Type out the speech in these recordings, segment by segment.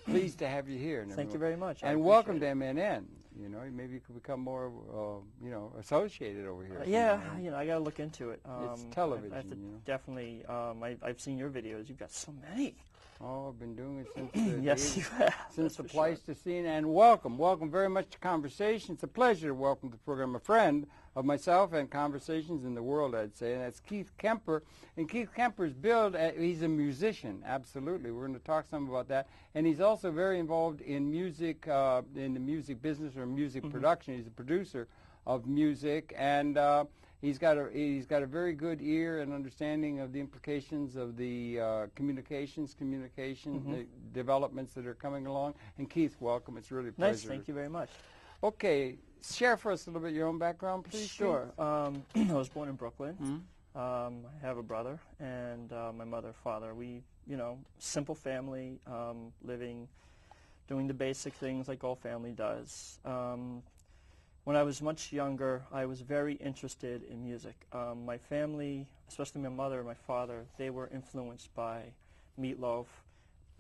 pleased to have you here. And Thank you very much. And welcome to MNN. You know, maybe you could become more, you know, associated over here. Yeah, you know, I got to look into it. It's television, I have to you know. Definitely. I've seen your videos. You've got so many. Oh, I've been doing it since the yes, you have. Since the Pleistocene. And welcome very much to Conversation. It's a pleasure to welcome to the program a friend of myself and Conversations in the World, I'd say, and that's Keith Kemper. And Keith Kemper's he's a musician, absolutely. We're going to talk some about that. And he's also very involved in music, in the music business or music production. He's a producer of music, and he's got a very good ear and understanding of the implications of the communications, the developments that are coming along. And Keith, welcome. It's really a pleasure. Nice. Thank you very much. Okay, share for us a little bit your own background, please. Sure. I was born in Brooklyn. I have a brother and my mother, father. We, you know, simple family, doing the basic things like all family does. When I was much younger, I was very interested in music. My family, especially my mother and my father, they were influenced by Meatloaf.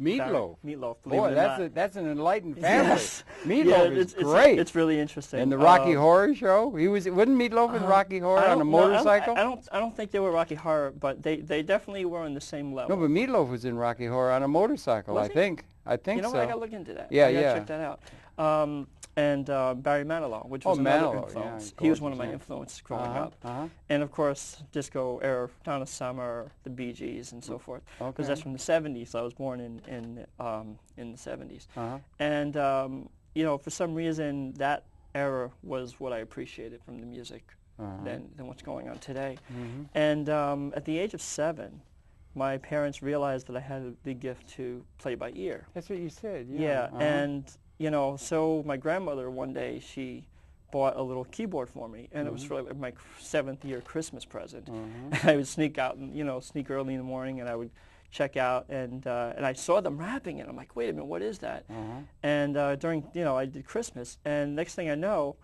Meatloaf? Meatloaf. Boy, that's an enlightened family. Yes. Meatloaf is great. It's really interesting. And the Rocky Horror Show? Wasn't Meatloaf in Rocky Horror on a motorcycle? I don't think they were Rocky Horror, but they definitely were on the same level. No, but Meatloaf was in Rocky Horror on a motorcycle, I think. I think so. You know what? I got to look into that. Yeah, I got to check that out. And Barry Manilow, which was another influence. Yeah, he was one of my influences growing up. And of course, disco era, Donna Summer, the Bee Gees, and so forth. Because that's from the '70s. I was born in the '70s. And you know, for some reason, that era was what I appreciated from the music than what's going on today. And at the age of 7, my parents realized that I had a big gift to play by ear. That's what you said. Yeah, and you know, so my grandmother one day, she bought a little keyboard for me, and it was for like my 7th year Christmas present. And I would sneak out and, you know, sneak early in the morning, and I would check out, and I saw them rapping, and I'm like, wait a minute, what is that? And during, you know, I did Christmas, and next thing I know,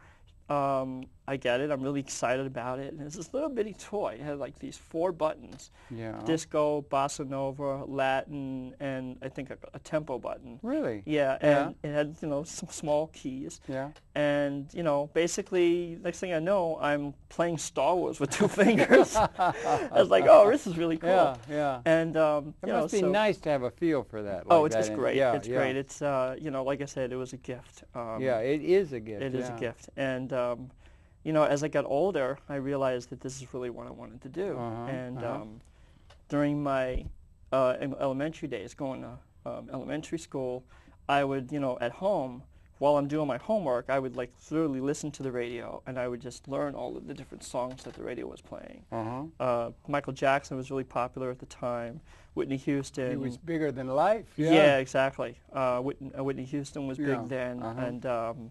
I get it. I'm really excited about it. And it's this little bitty toy. It had like these 4 buttons. Disco, bossa nova, Latin, and I think a tempo button. Really? Yeah, and it had, you know, some small keys. And, you know, basically, next thing I know, I'm playing Star Wars with 2 fingers. I was like, oh, this is really cool. And, it must be nice to have a feel for that. Oh, it's great. It's great. It's, you know, like I said, it was a gift. It is a gift. It is a gift. And, you know, as I got older, I realized that this is really what I wanted to do. During my elementary days, going to elementary school, I would, you know, at home, while I'm doing my homework, I would like literally listen to the radio, and I would just learn all of the different songs that the radio was playing. Michael Jackson was really popular at the time. Whitney Houston. He was bigger than life. Yeah, exactly. Whitney Houston was big then, and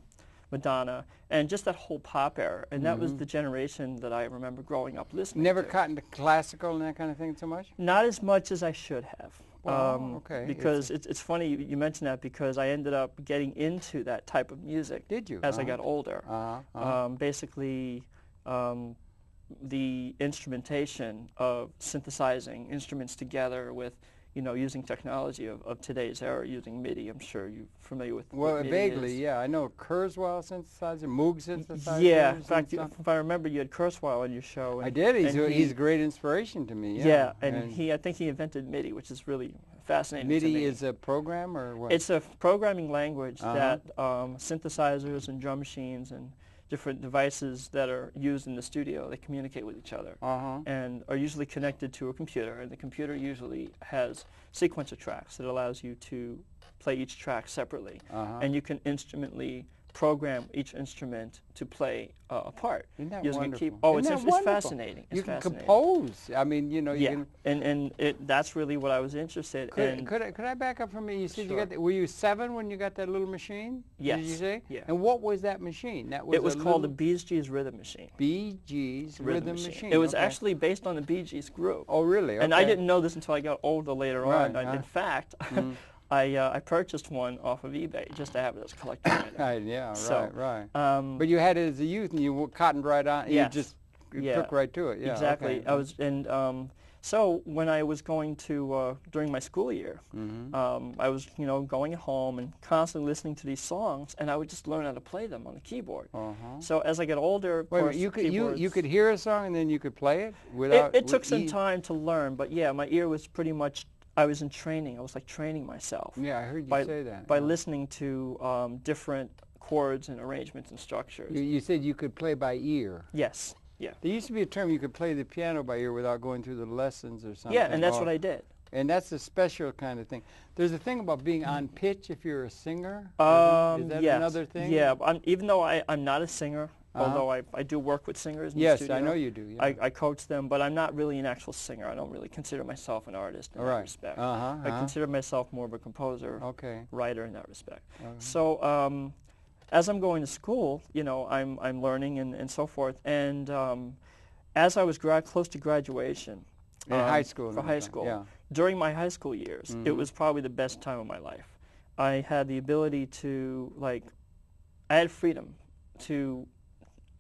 Madonna, and just that whole pop era. And that was the generation that I remember growing up listening Never to. caught into classical and that kind of thing so much? Not as much as I should have. Okay. Because it's funny you mention that, because I ended up getting into that type of music. Did you? As I got older. Basically, the instrumentation of synthesizing instruments together with, you know, using technology of today's era, using MIDI. I'm sure you're familiar with what MIDI vaguely, is. yeah. I know Kurzweil synthesizer, Moog synthesizer. Yeah, in fact, if I remember, you had Kurzweil on your show. And, I did. He's a great inspiration to me. Yeah, and I think he invented MIDI, which is really fascinating to me. MIDI is a program, or what? It's a programming language that synthesizers and drum machines and different devices that are used in the studio, they communicate with each other and are usually connected to a computer, and the computer usually has sequencer tracks that allows you to play each track separately, and you can instrumentally program each instrument to play a part. Isn't that using wonderful? A key. Oh, it's fascinating. You can compose. I mean, you know, you can. And that's really what I was interested in. Could I back up from you? You said Sure. you got were you 7 when you got that little machine? Yes. Did you say? Yeah. And what was that machine? It was called the Bee Gees Rhythm Machine. Bee Gees Rhythm Machine. It was actually based on the Bee Gees group. Oh, really? Okay. And I didn't know this until I got older later on. In fact, I purchased one off of eBay just to have it as a collector item. Yeah, So, right. But you had it as a youth, and you cottoned right on. Yes. You took right to it. Yeah, exactly. Okay. I was, and So when I was going to, during my school year, I was, going at home and constantly listening to these songs, and I would just learn how to play them on the keyboard. So as I got older, of course, you could hear a song and then you could play it without. It took some time to learn, but yeah, my ear was pretty much. I was in training. I was like training myself. Yeah, I heard you say that. By listening to different chords and arrangements and structures. You said you could play by ear. Yes. Yeah. There used to be a term you could play the piano by ear without going through the lessons or something. Yeah, and that's what I did. And that's a special kind of thing. There's a thing about being on pitch if you're a singer. Is that yes. another thing? Yeah, even though I'm not a singer, although I do work with singers in the yes, studio. I know you do. Yeah. I coach them, but I'm not really an actual singer. I don't really consider myself an artist in that respect. I consider myself more of a composer, writer in that respect. So as I'm going to school, I'm learning and so forth. And as I was close to graduation, in high school. For high school, during my high school years, it was probably the best time of my life. I had the ability to, I had freedom to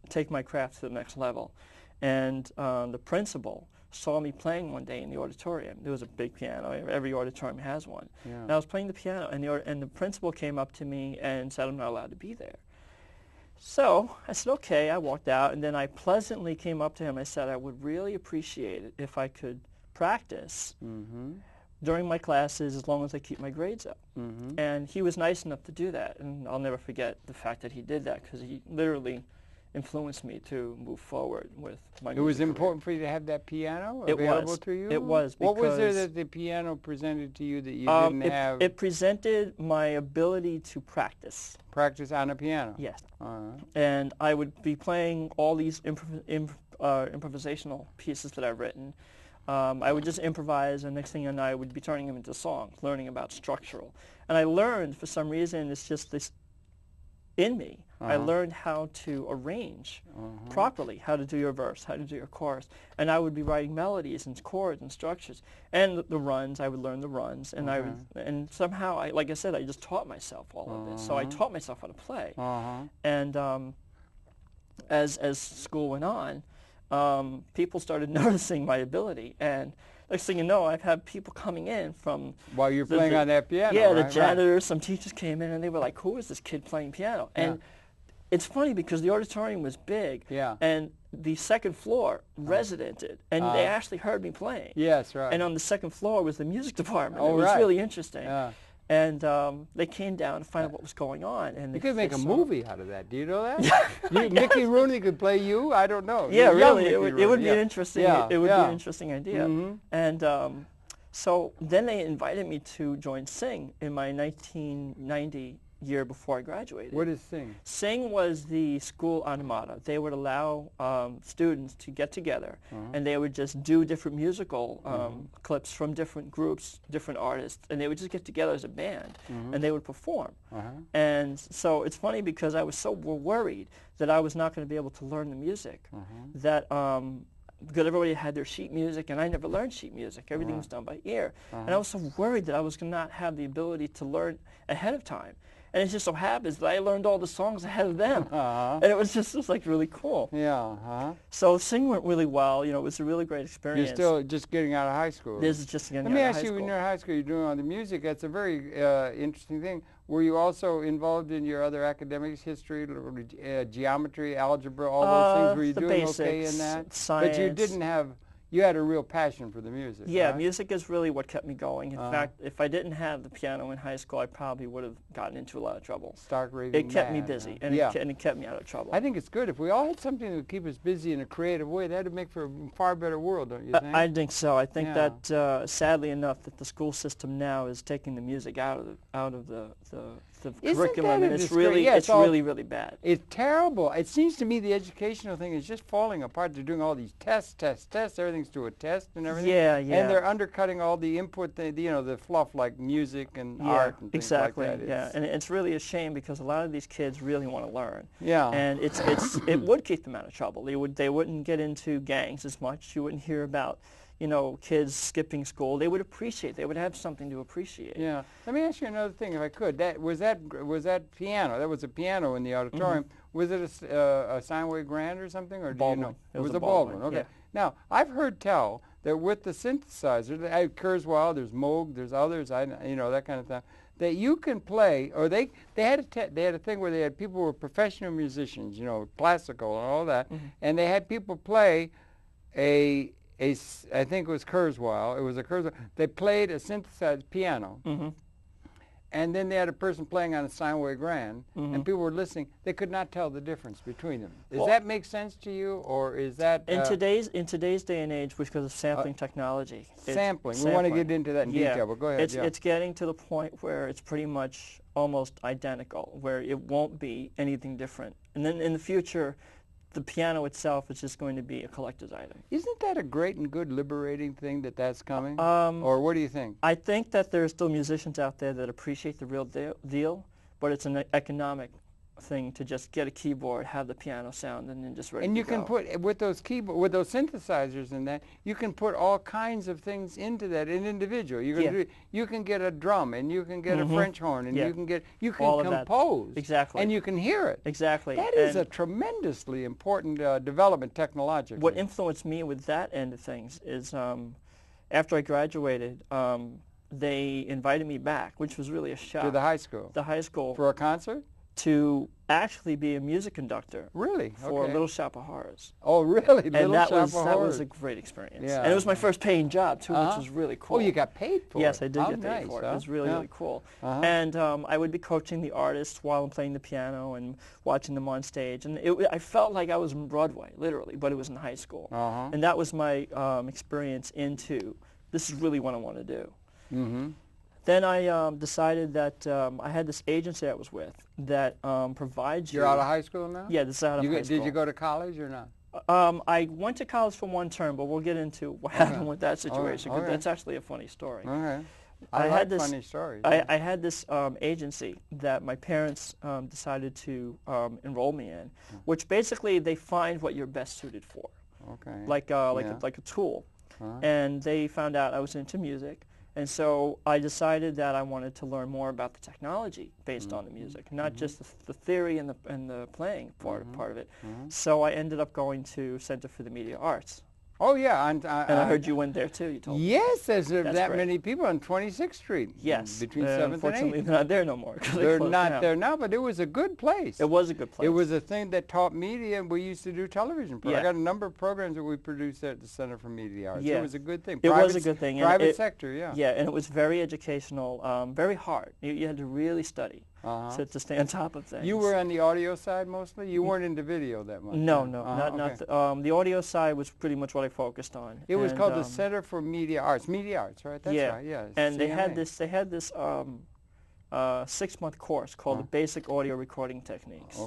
take my craft to the next level. And the principal saw me playing one day in the auditorium. There was a big piano. Every auditorium has one. And I was playing the piano, and the principal came up to me and said, I'm not allowed to be there. So I said, okay. I walked out, and then I pleasantly came up to him. I said, I would really appreciate it if I could practice during my classes as long as I keep my grades up. And he was nice enough to do that, and I'll never forget the fact that he did that, because he literally influenced me to move forward with my music It was career. important for you to have that piano available to you? It was. What was there that the piano presented to you that you didn't have? It presented my ability to practice. Practice on a piano? Yes. And I would be playing all these improvisational pieces that I've written. I would just improvise, and next thing I know, I would be turning them into songs, learning about structural. And I learned, for some reason, it's just this in me. I learned how to arrange properly, how to do your verse, how to do your chorus. And I would be writing melodies and chords and structures. And the runs, I would learn the runs. And and somehow, like I said, I just taught myself all of this. So I taught myself how to play. And as school went on, people started noticing my ability. And next thing you know, I've had people coming in from... While you're playing on that piano, yeah, the janitors, some teachers came in, and they were like, who is this kid playing piano? And it's funny because the auditorium was big, and the second floor residented, and they actually heard me playing. Yes, right. And on the second floor was the music department. It was really interesting. And they came down to find out what was going on. And you could make a movie out of that. Do you know that? Mickey Rooney could play you. I don't know. Yeah, really. It would be an interesting. It would be an interesting idea. And so then they invited me to join Sing in my 1990 year before I graduated. What is Sing? Sing was the school armada. They would allow students to get together, and they would just do different musical clips from different groups, different artists, and they would just get together as a band, and they would perform. And so it's funny because I was so worried that I was not going to be able to learn the music, that because everybody had their sheet music, and I never learned sheet music. Everything was done by ear. And I was so worried that I was going to not have the ability to learn ahead of time. And it just so happens that I learned all the songs ahead of them. And it was just like really cool. So Sing went really well. It was a really great experience. You're still just getting out of high school. This is just getting out of high school. Let me ask you, when you're in high school, you're doing all the music. That's a very interesting thing. Were you also involved in your other academics, history, geometry, algebra, all those things? Were you doing basics, okay in that? Science. But you didn't have... You had a real passion for the music. Yeah, right? Music is really what kept me going. In fact, if I didn't have the piano in high school, I probably would have gotten into a lot of trouble. Stark raving It kept me mad, busy, huh? and it kept me out of trouble. I think it's good. If we all had something that would keep us busy in a creative way, that would make for a far better world, don't you think? I think so. I think that, sadly enough, that the school system now is taking the music out of the curriculum, and it's really really bad. It's terrible. It seems to me the educational thing is just falling apart. They're doing all these tests. Everything's to a test and everything. And they're undercutting all the input, the fluff like music and art and things like that. And it's really a shame because a lot of these kids really want to learn. And it would keep them out of trouble. They wouldn't get into gangs as much. You wouldn't hear about kids skipping school. They would have something to appreciate. Yeah. Let me ask you another thing, if I could. Was that piano? That was a piano in the auditorium. Was it a Steinway Grand or something, or do you know? It was a Baldwin. Okay. Yeah. Now, I've heard tell that with the synthesizer, Kurzweil, there's Moog, there's others, you know, that kind of thing, that you can play, or they had a thing where they had people who were professional musicians, you know, classical and all that, and they had people play I think it was Kurzweil. It was a Kurzweil. They played a synthesized piano, and then they had a person playing on a Steinway Grand, and people were listening. They could not tell the difference between them. Does that make sense to you, or is that in today's day and age, because of sampling technology? Sampling. We want to get into that in detail, but go ahead. It's getting to the point where it's pretty much almost identical, where it won't be anything different, and then in the future, the piano itself is just going to be a collector's item. Isn't that a great and good liberating thing that that's coming? Or what do you think? I think that there are still musicians out there that appreciate the real deal, but it's an economic thing to just get a keyboard, have the piano sound, and then just ready to go. And you can put, with those synthesizers and that, you can put all kinds of things into that, an individual. You can get a drum, and you can get a French horn, and you can compose. Exactly. And you can hear it. Exactly. That is a tremendously important development technologically. What influenced me with that end of things is after I graduated, they invited me back, which was really a shock. To the high school? The high school. For a concert? To actually be a music conductor. Really? For Little Shop of Horrors. Oh, really? And that was a great experience. Yeah. And it was my first paying job too, which was really cool. Oh, you got paid for it? Yes, I did get paid for it. It was really, really cool. And I would be coaching the artists while I'm playing the piano and watching them on stage. And I felt like I was in Broadway, literally, but it was in high school. And that was my experience into, this is really what I want to do. Then I decided that I had this agency I was with that provides You're out of high school now? Yeah, this is out of high school. Did you go to college or not? I went to college for one term, but we'll get into what happened with that situation, because that's actually a funny story. I like funny stories. I had this agency that my parents decided to enroll me in, which basically they find what you're best suited for, like a tool. And they found out I was into music. And so I decided that I wanted to learn more about the technology based on the music, not just the theory and the playing part of it. So I ended up going to Center for the Media Arts. Oh, yeah. And I heard you went there, too, you told me. Yes, there's that many people on 26th Street. Yes. Between 7th and 8th. Unfortunately, they're not there no more. They're not there now, but it was a good place. It was a good place. It was a thing that taught media, and we used to do television programs. I got a number of programs that we produced at the Center for Media Arts. It was a good thing. It was a good thing. Private sector, yeah. Yeah, and it was very educational, very hard. You had to really study. To stay on top of things. You were on the audio side mostly? You weren't into video that much? No, not the audio side was pretty much what I focused on. It was called the Center for Media Arts. Media Arts, right? That's right, yeah. And they had this 6-month course called the Basic Audio Recording Techniques.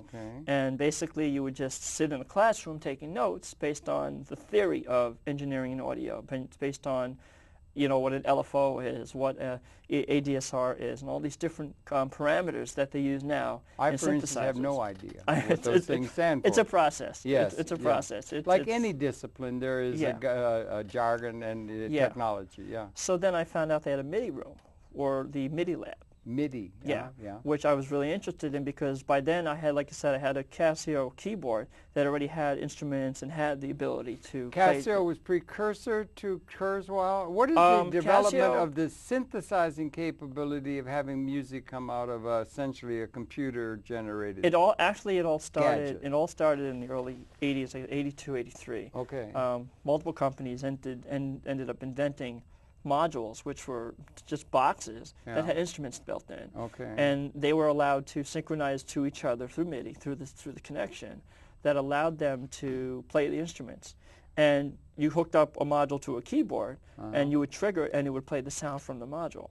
And basically you would just sit in a classroom taking notes based on the theory of engineering and audio, based on what an LFO is, what ADSR is, and all these different parameters that they use now in synthesizers. I, for instance, have no idea what those things stand for. It's a process. Yes. It's a process. Like any discipline, there is a jargon and technology, So then I found out they had a MIDI room, or the MIDI lab. MIDI, which I was really interested in, because by then I had, like I said, I had a Casio keyboard that already had instruments and had the ability to Casio was precursor to Kurzweil. What is the development of the synthesizing capability of having music come out of essentially a computer generated? It all started. It all started in the early '80s, like '82, '83. Multiple companies ended up inventing modules, which were just boxes that had instruments built in, and they were allowed to synchronize to each other through MIDI, through the connection, that allowed them to play the instruments. And you hooked up a module to a keyboard, and you would trigger it, and it would play the sound from the module.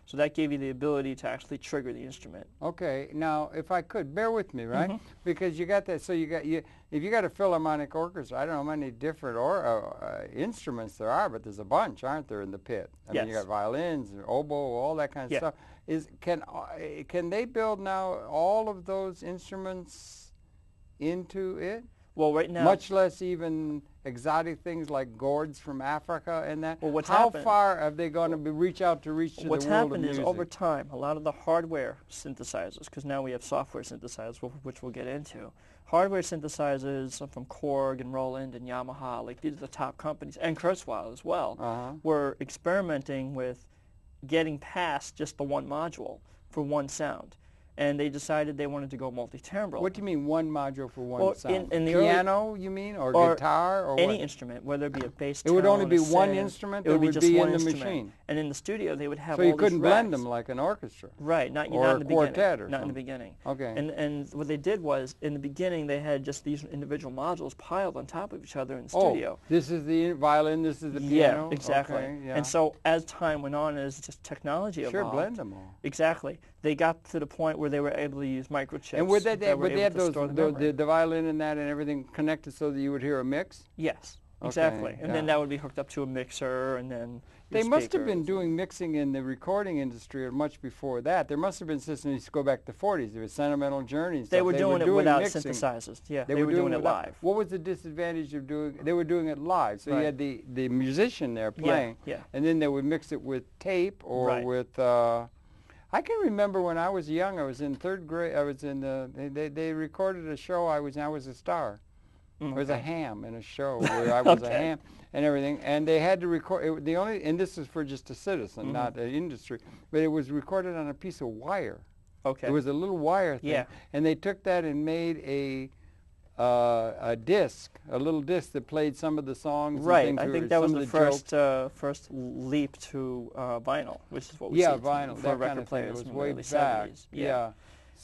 So that gave you the ability to actually trigger the instrument. Okay, now if I could, bear with me, right? Because you got that. So if you got a philharmonic orchestra, I don't know how many different instruments there are, but there's a bunch, aren't there, in the pit? I mean, you got violins, oboe, all that kind of stuff. Can they build now all of those instruments into it? Well, right now, much less even exotic things like gourds from Africa and that. Well, what's How happened- far have they going to reach to the what's world of happened is music? over time, a lot of the hardware synthesizers, because now we have software synthesizers, which we'll get into. Hardware synthesizers from Korg and Roland and Yamaha, like these are the top companies, and Kurzweil as well, were experimenting with getting past just the one module for one sound. And they decided they wanted to go multi-timbral. What do you mean one module for one sound? In the Piano, you mean, or guitar, or any what? instrument, whether it be a bass It would tone, only be a one synth, instrument it that would be would just be one in the instrument. machine. And in the studio, they would have So all you couldn't these blend racks. them like an orchestra. Right, not or in the a quartet beginning. or Not in something. the beginning. Okay. And what they did was, in the beginning, they had just these individual modules piled on top of each other in the studio. This is the violin, this is the piano? Yeah, exactly. Okay, yeah. And so as time went on, as just technology evolved. Sure, blend them all. Exactly. They got to the point where they were able to use microchips. And would they were able have to those store the memory. the violin and that and everything connected so that you would hear a mix? Yes, Okay, exactly. And then yeah. that would be hooked up to a mixer, and then They your must have been speakers. doing mixing in the recording industry much before that. There must have been systems, go back to the 40s. There was Sentimental Journey and stuff. They were doing it without mixing. synthesizers. Yeah, They were doing it without- live. What was the disadvantage of doing? They were doing it live, so you Right. had the musician there playing, yeah. and then they would mix it with tape or Right. with. I can remember when I was young. I was in third grade. I was in the. They recorded a show. I was a star. I was a ham in a show where I was a Okay. ham and everything, and they had to record. And this is for just a citizen, not an industry, but it was recorded on a piece of wire. Okay. It was a little wire thing, Yeah. and they took that and made a disc, a little disc that played some of the songs. Right. And things I or think that was some the of jokes. first leap to vinyl, which is what we Yeah, see vinyl, for that record kind of thing. players It was in the way early back. 70s. Yeah.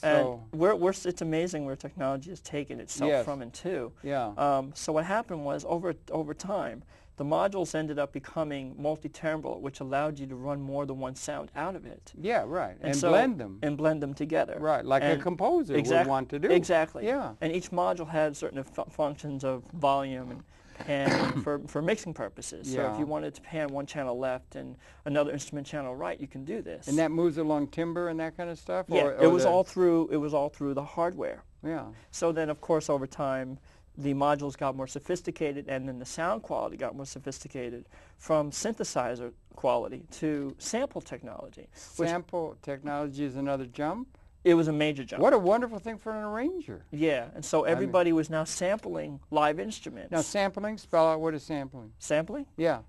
And So it's amazing where technology has taken itself Yes. from and to. yeah. So what happened was over time, the modules ended up becoming multi-timbral, which allowed you to run more than one sound out of it. Yeah, right. And so- blend them. And blend them together. Right, like a And composer would want to do. Exactly. Yeah. And each module had certain functions of volume and panning for mixing purposes. So Yeah. if you wanted to pan one channel left and another instrument channel right, you can do this. And that moves along timbre and that kind of stuff? yeah, Or it was the- all through the hardware. Yeah. So then, of course, over time, the modules got more sophisticated, and then the sound quality got more sophisticated from synthesizer quality to sample technology. Which Sample technology is another jump? it was a major jump. What a wonderful thing for an arranger. Yeah, and so everybody was now sampling live instruments. Now, sampling, spell out what is sampling. Sampling? Yeah.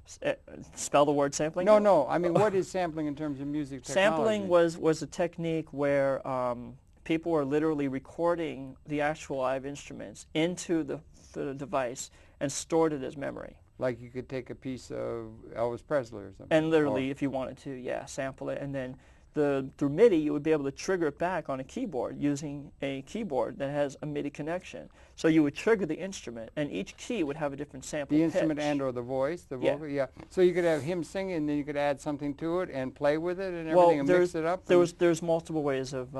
Spell the word sampling? No. I mean, what is sampling in terms of music technology? Sampling was a technique where people were literally recording the actual live instruments into the device and stored it as memory. Like you could take a piece of Elvis Presley or something. And literally, if you wanted to, yeah, sample it. And then through MIDI, you would be able to trigger it back on a keyboard using a keyboard that has a MIDI connection. So you would trigger the instrument, and each key would have a different sample The pitch. instrument and or the voice, the Yeah. vocal, yeah. So you could have him singing, and then you could add something to it and play with it and Well, everything and mix it up. there's multiple ways of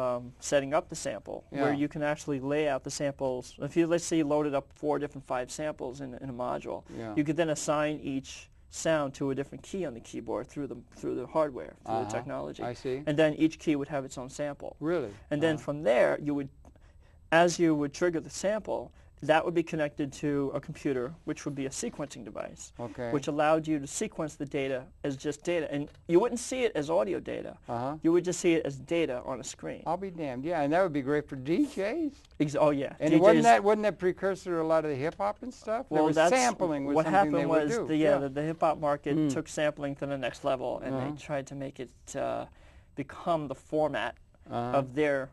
setting up the sample, where Yeah. you can actually lay out the samples. If you, let's say you loaded up 4 different 5 samples in a module, Yeah. you could then assign each sound to a different key on the keyboard through the hardware, through the technology. I see. And then each key would have its own sample. Really? And then from there, as you would trigger the sample, that would be connected to a computer, which would be a sequencing device, Okay. which allowed you to sequence the data as just data. And you wouldn't see it as audio data. You would just see it as data on a screen. I'll be damned. Yeah, and that would be great for DJs. Oh, yeah. And wasn't that precursor to a lot of the hip hop and stuff? Well, there was that's sampling was what something happened they would was do. the hip hop market took sampling to the next level, and they tried to make it become the format of their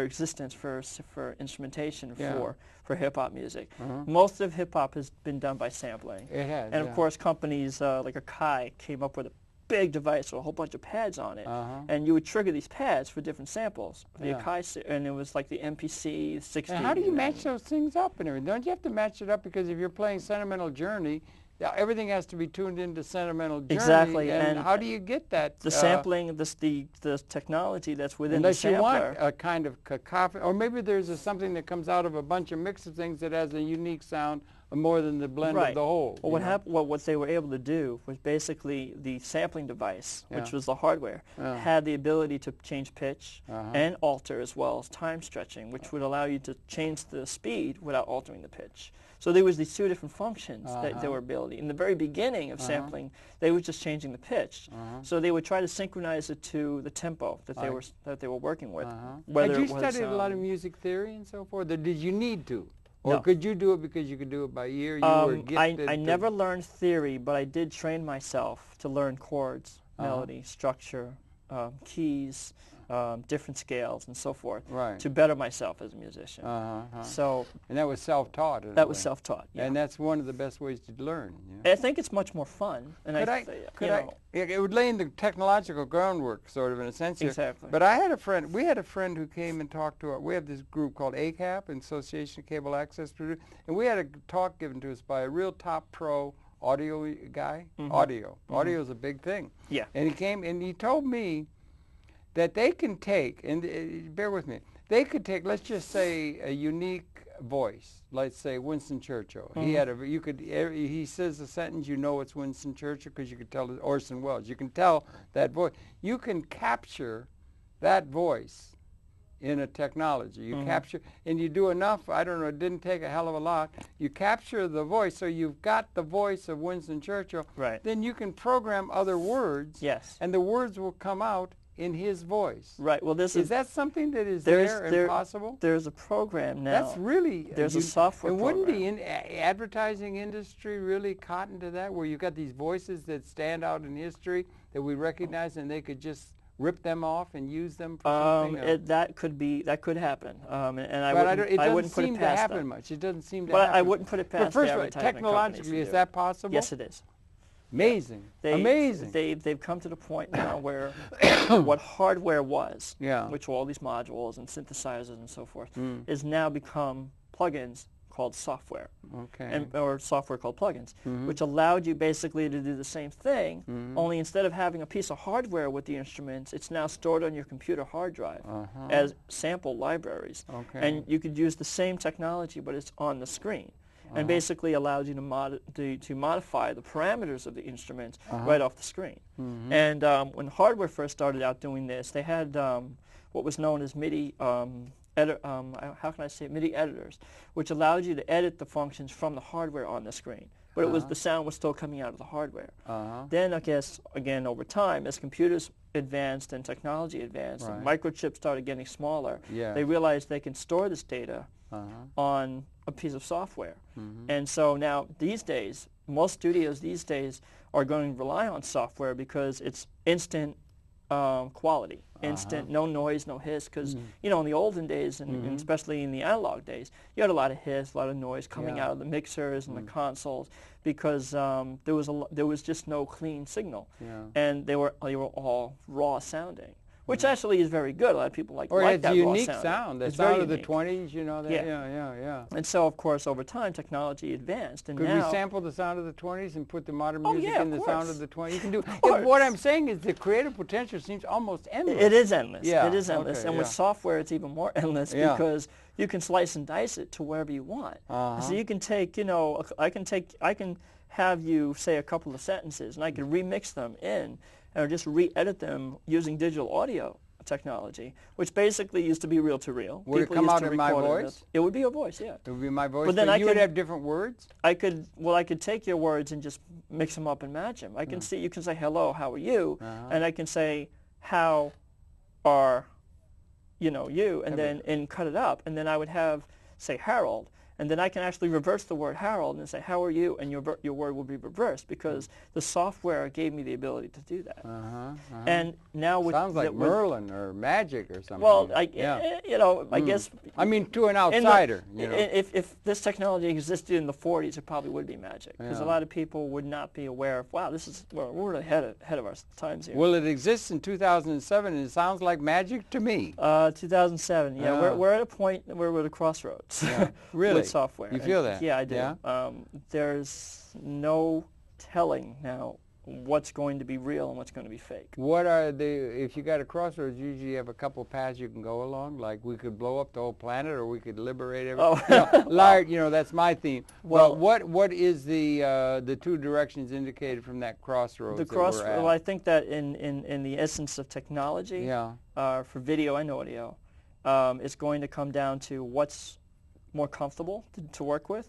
existence for instrumentation for hip hop music. Most of hip hop has been done by sampling. It has. And of course, companies like Akai came up with a big device with a whole bunch of pads on it, and you would trigger these pads for different samples. The Akai, and it was like the MPC 60. And how do you match those things up and everything? Don't you have to match it up because if you're playing Sentimental Journey, everything has to be tuned into Sentimental Journey. Exactly, And and how do you get that? The sampling, the technology that's within Unless the you sampler. want a kind of cacophony, or maybe there's something that comes out of a bunch of mix of things that has a unique sound more than the blend of the whole. Well, what happened? Well, what they were able to do was basically the sampling device, which was the hardware, had the ability to change pitch and alter as well as time stretching, which would allow you to change the speed without altering the pitch. So there was these two different functions that they were ability. In the very beginning of sampling, they were just changing the pitch. So they would try to synchronize it to the tempo that they were working with. Had you studied a lot of music theory and so forth, or did you need to? Or could you do it because you could do it by ear? You were gifted I never learned theory, but I did train myself to learn chords, melody, structure, keys, different scales, and so forth, to better myself as a musician. So, and that was self-taught. That was self-taught. Yeah. And that's one of the best ways to learn. I think it's much more fun. And it would lay in the technological groundwork, sort of, in a sense. Exactly. But I had a friend. We had a friend who came and talked to us. We have this group called ACAP, Association of Cable Access Producers, and we had a talk given to us by a real top pro audio guy. Audio is a big thing. Yeah. And he came and he told me that they can take, and bear with me, they could take, let's just say, a unique voice. Let's say Winston Churchill. He had he says a sentence, you know it's Winston Churchill because you could tell it's Orson Welles. You can tell that voice. You can capture that voice in a technology. You capture, and you do enough, I don't know, it didn't take a hell of a lot. You capture the voice, so you've got the voice of Winston Churchill. Right. Then you can program other words. Yes. And the words will come out in his voice. Right. Well, is that something that is there and possible? There's a program now. That's really there's a software and program. Wouldn't the advertising industry really cotton to that, where you've got these voices that stand out in history that we recognize, and they could just rip them off and use them for something? That could happen, and I wouldn't put it doesn't seem to happen them. much. It doesn't seem to but happen. I wouldn't put it past. But first the of all, technologically, is that possible? Yes, it is. Amazing. Amazing. They've come to the point now where what hardware was, which were all these modules and synthesizers and so forth, is now become plugins called software. Okay. Or software called plugins, which allowed you basically to do the same thing, only instead of having a piece of hardware with the instruments, it's now stored on your computer hard drive as sample libraries. Okay. And you could use the same technology, but it's on the screen. And basically allows you to modify the parameters of the instruments right off the screen. And when hardware first started out doing this, they had what was known as MIDI, MIDI editors, which allowed you to edit the functions from the hardware on the screen. But it was the sound was still coming out of the hardware. Then I guess, again, over time, as computers advanced and technology advanced, and microchips started getting smaller, they realized they can store this data on a piece of software. And so now these days, most studios these days are going to rely on software because it's instant quality, instant, no noise, no hiss, because you know, in the olden days, and especially in the analog days, you had a lot of hiss, a lot of noise coming out of the mixers and the consoles, because there was just no clean signal, and they were all raw sounding. Which actually is very good. A lot of people like that raw sound. Or it's a unique sound. The sound of the 20s, you know. That, yeah. And so, of course, over time, technology advanced. And could now, we sample the sound of the 20s and put the modern music in the sound of the 20s? You can do. What What I'm saying is the creative potential seems almost endless. It is endless. Yeah. It is endless. And with software, it's even more endless because you can slice and dice it to wherever you want. So you can take, you know, I can have you say a couple of sentences, and I can remix them in, or just re-edit them using digital audio technology, which basically used to be reel-to-reel. Would it come out in my voice? It would be your voice, yeah. It would be my voice, but then you would have different words? I could take your words and just mix them up and match them. I can see, you can say, hello, how are you? And I can say, how are, you know, you? And then cut it up. And then I would have, say, Harold. And then I can actually reverse the word Harold and say, how are you? And your word will be reversed because the software gave me the ability to do that. And now with... Sounds like Merlin or magic or something. Well, you know, I guess... I mean, to an outsider. You know. If this technology existed in the 40s, it probably would be magic. Because a lot of people would not be aware of, wow, we're ahead of our times here. Well, it exists in 2007, and it sounds like magic to me. 2007, yeah. We're at a point where we're at a crossroads. Really? Software. You feel that? Yeah, I do. Yeah? There's no telling now what's going to be real and what's going to be fake. What are if you got a crossroads, usually you have a couple of paths you can go along, like we could blow up the whole planet or we could liberate everything. Oh. That's my theme. Well, what is the two directions indicated from that crossroads Well, I think that in the essence of technology, for video and audio, it's going to come down to what's more comfortable to work with.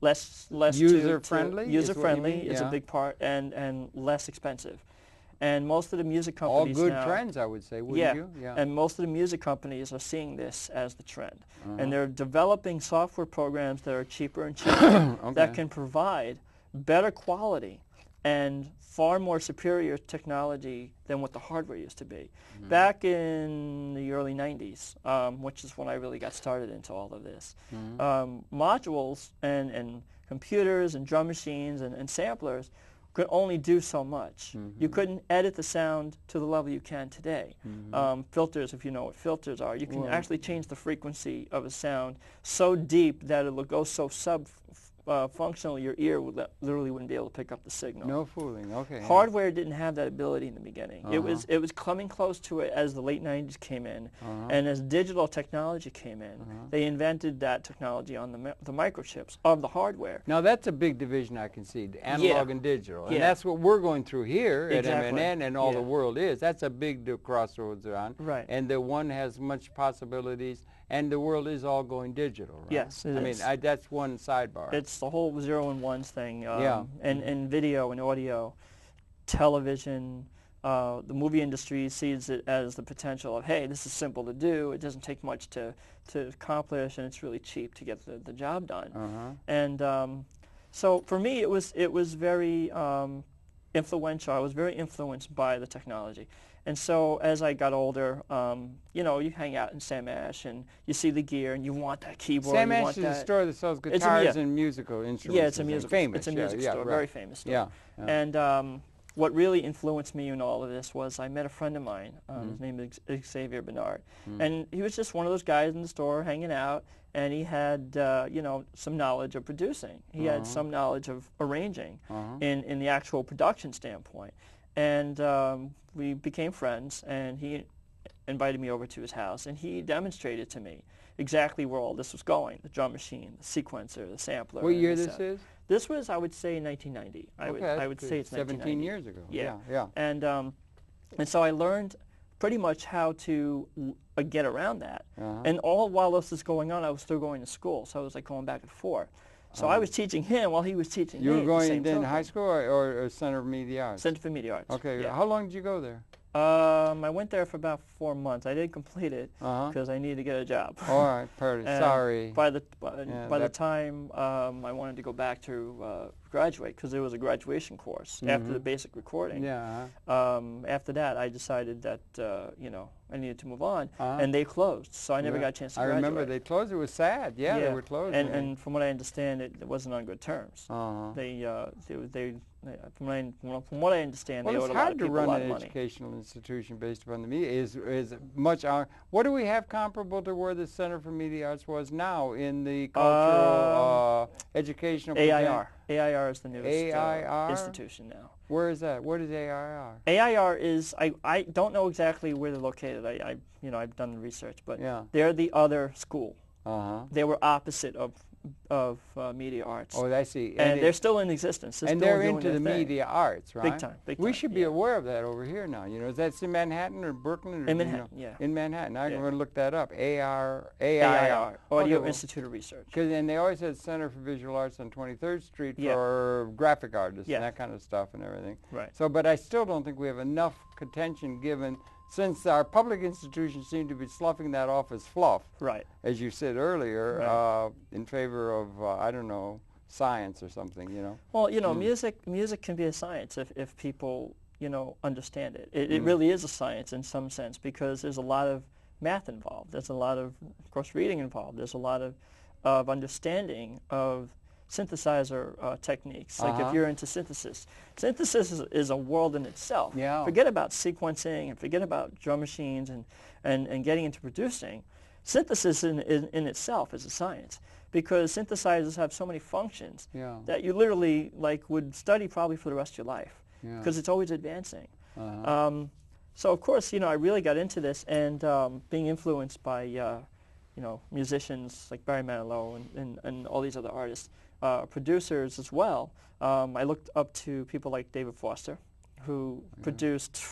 Less user-friendly? User-friendly is a big part, and less expensive. And most of the music companies all good trends, I would say, wouldn't you? Yeah, and most of the music companies are seeing this as the trend. And they're developing software programs that are cheaper and cheaper that can provide better quality and far more superior technology than what the hardware used to be. Back in the early 90s, which is when I really got started into all of this, modules and computers and drum machines and samplers could only do so much. You couldn't edit the sound to the level you can today. Filters, if you know what filters are, you can actually change the frequency of a sound so deep that it will go so functional your ear literally wouldn't be able to pick up the signal. No fooling. Okay. Hardware didn't have that ability in the beginning. It was coming close to it as the late 90s came in, and as digital technology came in, they invented that technology on the microchips of the hardware. Now that's a big division I can see, analog and digital, and that's what we're going through here at MNN, and all the world is. That's a big crossroads on, and the one has much possibilities. And the world is all going digital, right? Yes, it is. I mean, that's one sidebar. It's the whole 0 and 1s thing. And video and audio, television, the movie industry sees it as the potential of, hey, this is simple to do. It doesn't take much to accomplish, and it's really cheap to get the job done. And so for me, it was very influential. I was very influenced by the technology. And so as I got older, you hang out in Sam Ash and you see the gear and you want that keyboard. Sam Ash is a store that sells guitars and musical instruments. Yeah, it's a music store, very famous store. And what really influenced me in all of this was I met a friend of mine. His name is Xavier Bernard. And he was just one of those guys in the store hanging out, and he had some knowledge of producing. He had some knowledge of arranging in the actual production standpoint. And we became friends, and he invited me over to his house, and he demonstrated to me exactly where all this was going, the drum machine, the sequencer, the sampler. What year this is? This was, I would say, 1990. I would say it's 17 years ago. Yeah. And so I learned pretty much how to get around that. And all while this was going on, I was still going to school, so I was like going back and forth. So I was teaching him while he was teaching me. You were going in high school or Center for Media Arts? Center for Media Arts. Okay. How long did you go there? I went there for about 4 months. I didn't complete it because I needed to get a job. All right, sorry. By the time I wanted to go back to graduate, because there was a graduation course after the basic recording. After that, I decided that I needed to move on, and they closed, so I never got a chance to graduate. I remember they closed. It was sad. Yeah, they were closed. And from what I understand, it wasn't on good terms. From what I understand, they owed a lot of people a lot of money. Well, it's hard to run an educational institution based upon the media. Is much. What do we have comparable to where the Center for Media Arts was now in the cultural educational? AIR. AIR is the newest institution now. Where is that? What is AIR? AIR is I don't know exactly where they're located. I've done the research, but they're the other school. They were opposite of Media Arts. Oh, I see. And they're still in existence. And they're into the media arts, right? Big time. We should be aware of that over here now. Is that in Manhattan or Brooklyn? In Manhattan, In Manhattan. I'm going to look that up. AIR. Audio Institute of Research. And they always had Center for Visual Arts on 23rd Street for graphic artists and that kind of stuff and everything. Right. So, but I still don't think we have enough contention given, since our public institutions seem to be sloughing that off as fluff, right? As you said earlier, in favor of I don't know, science or something, Well, music can be a science if people understand it. It really is a science in some sense, because there's a lot of math involved. There's a lot of course, reading involved. There's a lot of understanding of synthesizer techniques. Like if you're into synthesis. Synthesis is a world in itself. Forget about sequencing and forget about drum machines and getting into producing. Synthesis in itself is a science, because synthesizers have so many functions that you literally would study probably for the rest of your life. because it's always advancing. Uh-huh. So of course, I really got into this, and being influenced by musicians like Barry Manilow and all these other artists, producers as well. I looked up to people like David Foster, who produced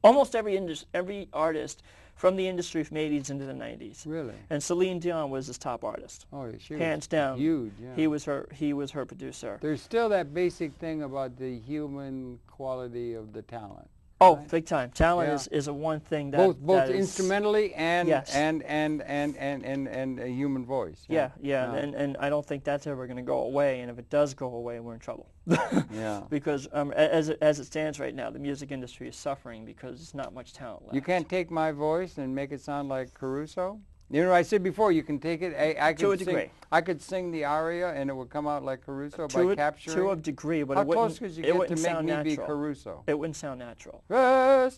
almost every artist from the industry from the 80s into the 90s. Really? And Celine Dion was his top artist. Oh, she hands was down. huge. Yeah. He was her producer. There's still that basic thing about the human quality of the talent. Oh, right? big time. Talent is a one thing that both that instrumentally and yes. and a human voice. Yeah. And I don't think that's ever going to go away. And if it does go away, we're in trouble. Yeah. Because as it stands right now, the music industry is suffering because there's not much talent left. You can't take my voice and make it sound like Caruso. You know, I said before, you can take it. I could to a degree. I could sing the aria, and it would come out like Caruso by capturing. To a degree, but how it wouldn't. close could you it get wouldn't to make sound me natural. be Caruso? It wouldn't sound natural. No,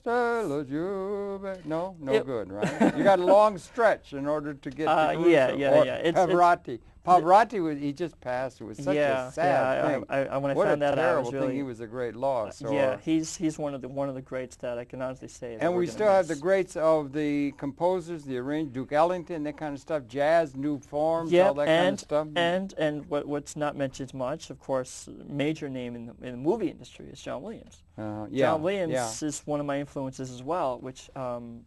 good, right? You got a long stretch in order to get to Caruso. Yeah. Or Pavarotti. Pavarotti he just passed. It was such a sad thing. When I what found that out, I was terrible really, thing. He was a great loss. Yeah, he's one of the greats that I can honestly say. And we still have the greats of the composers, the arrangers, Duke Ellington, that kind of stuff, jazz, new forms, all that kind of stuff. And what's not mentioned much, of course, major name in the movie industry is John Williams. John Williams is one of my influences as well, which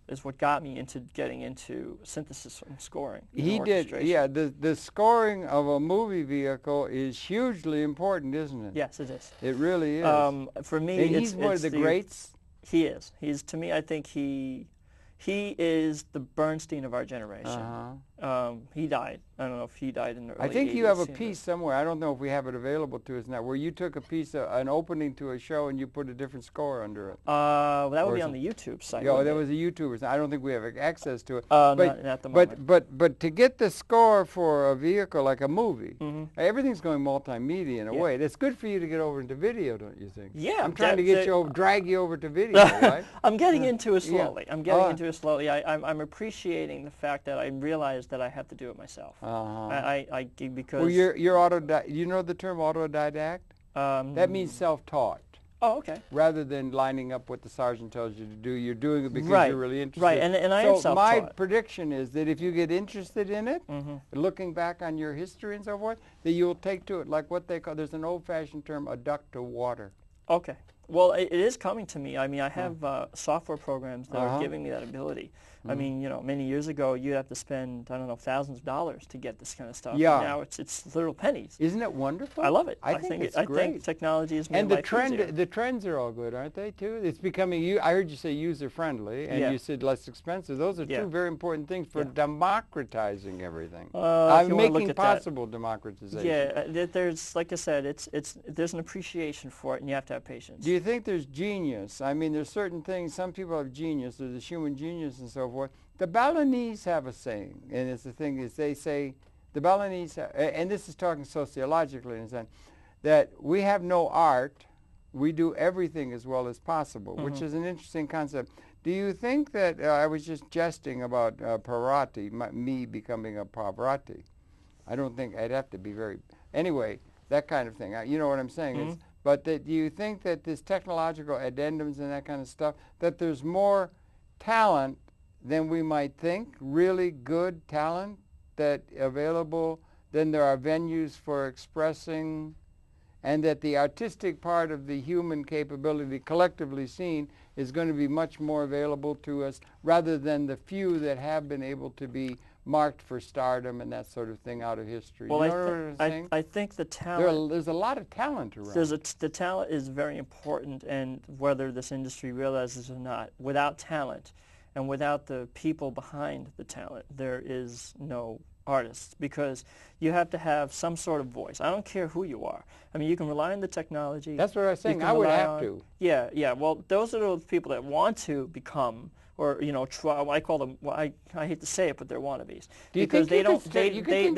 is what got me into getting into synthesis and scoring. He did, the scoring of a movie vehicle is hugely important, isn't it? Yes, it is. It really is. For me, and he's one of the greats. He is. To me, I think he is the Bernstein of our generation. He died. I don't know if he died in the early 80s. I think you have a piece somewhere. I don't know if we have it available to us now, where you took a piece, an opening to a show, and you put a different score under it. That would be on the YouTube site. Yeah, that was a YouTuber. I don't think we have access to it. Not at the moment. But to get the score for a vehicle like a movie, everything's going multimedia in a way. That's good for you to get over into video, don't you think? Yeah. I'm trying to get drag you over to video, right? I'm getting into it slowly. I'm getting into it slowly. I'm appreciating the fact that I realized that I have to do it myself. Because well, you're you know the term autodidact? That means self-taught. Oh, okay. Rather than lining up what the sergeant tells you to do, you're doing it because you're really interested. Right, and I am self-taught. So my prediction is that if you get interested in it, looking back on your history and so forth, that you'll take to it like what they call, there's an old-fashioned term, a duck to water. Okay. Well, it is coming to me. I mean, I have software programs that are giving me that ability. I mean, many years ago, you'd have to spend, I don't know, thousands of dollars to get this kind of stuff. Yeah. And now it's little pennies. Isn't it wonderful? I love it. I think it's great. I think technology has made and life easier. The trends are all good, aren't they, too? It's becoming, I heard you say user-friendly, and you said less expensive. Those are two very important things for democratizing everything. I'm making possible democratization. Yeah, there's, like I said, there's an appreciation for it, and you have to have patience. Do you think there's genius? I mean, there's certain things, some people have genius, there's this human genius and so forth. The Balinese have a saying, and it's the thing is they say, the Balinese, and this is talking sociologically in a sense, that we have no art, we do everything as well as possible, which is an interesting concept. Do you think that, I was just jesting about Pavarotti, me becoming a Pavarotti. I don't think, I'd have to be very, anyway, that kind of thing. You know what I'm saying? But do you think that this technological addendums and that kind of stuff, that there's more talent than we might think, really good talent that available, then there are venues for expressing, and that the artistic part of the human capability collectively seen is going to be much more available to us rather than the few that have been able to be marked for stardom and that sort of thing out of history. Well, you know what I'm saying? I think the talent... There's a lot of talent around. The talent is very important, and whether this industry realizes it or not, without talent and without the people behind the talent, there is no artists, because you have to have some sort of voice. I don't care who you are. I mean, you can rely on the technology. That's what I was saying. I would have to. Yeah. Well, those are those people that want to become, or try. I call them. Well, I hate to say it, but they're wannabes. Because they don't. They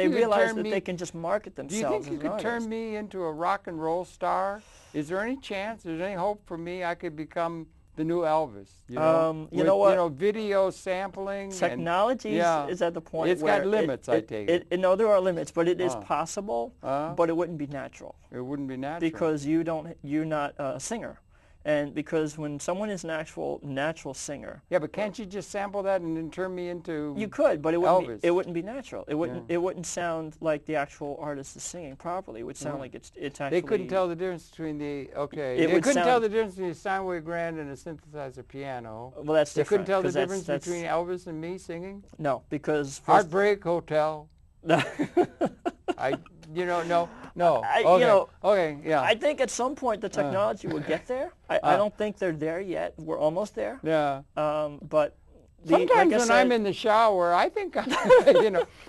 realize that they can just market themselves. Do you think you could turn me into a rock and roll star? Is there any chance? Is there any hope for me? I could become the new Elvis? You know, you know what? You know, video sampling. Technology is at the point it's where got limits. I take it. No, there are limits, but it is possible. But it wouldn't be natural. It wouldn't be natural because you're not a singer. And because when someone is an actual natural singer, yeah, but can't you just sample that and then turn me into you could, but it wouldn't be natural. It wouldn't sound like the actual artist is singing properly. It would sound like it's actually. They couldn't tell the difference between they couldn't tell the difference between a Steinway grand and a synthesizer piano. Well, that's they different. Couldn't tell the difference between Elvis and me singing. No, because Heartbreak Hotel. No. I think at some point the technology will get there. I don't think they're there yet. We're almost there. Yeah. But sometimes when I'm in the shower, I think,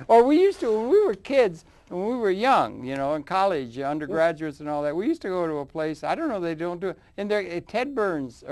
or we used to when we were kids, when we were young, in college, undergraduates and all that. We used to go to a place. I don't know. They don't do it. And Ken Burns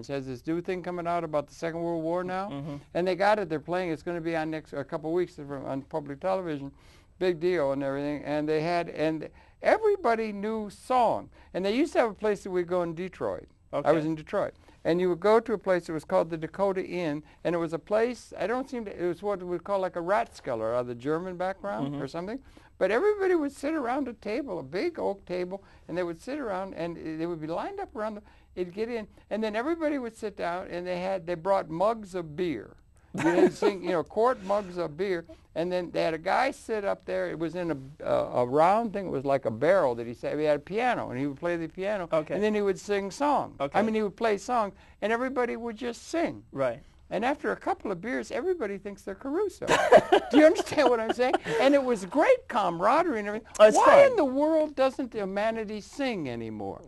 has this new thing coming out about the Second World War now, and they got it. They're playing. It's going to be on a couple of weeks on public television. Big deal and everything, and everybody knew song. And they used to have a place that we'd go in Detroit. Okay. I was in Detroit. And you would go to a place that was called the Dakota Inn, and it was a place, it was what we call like a Ratskeller, out of the German background or something. But everybody would sit around a table, a big oak table, and they would sit around, and they would be lined up around, it'd get in, and then everybody would sit down, and they brought mugs of beer. You didn't sing, quart mugs of beer, and then they had a guy sit up there. It was in a round thing. It was like a barrel that he said. He had a piano, and he would play the piano, and then he would sing songs. Okay. I mean, he would play songs, and everybody would just sing. Right. And after a couple of beers, everybody thinks they're Caruso. Do you understand what I'm saying? And it was great camaraderie and everything. Why in the world doesn't humanity sing anymore?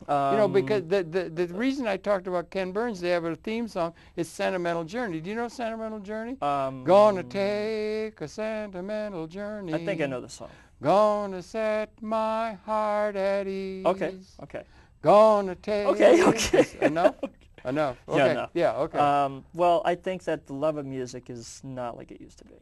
Because the reason I talked about Ken Burns, they have a theme song, is Sentimental Journey. Do you know Sentimental Journey? Gonna take a sentimental journey. I think I know the song. Gonna set my heart at ease. Okay. Gonna take... Okay. Enough? Enough. Okay. Yeah, okay. Well, I think that the love of music is not like it used to be.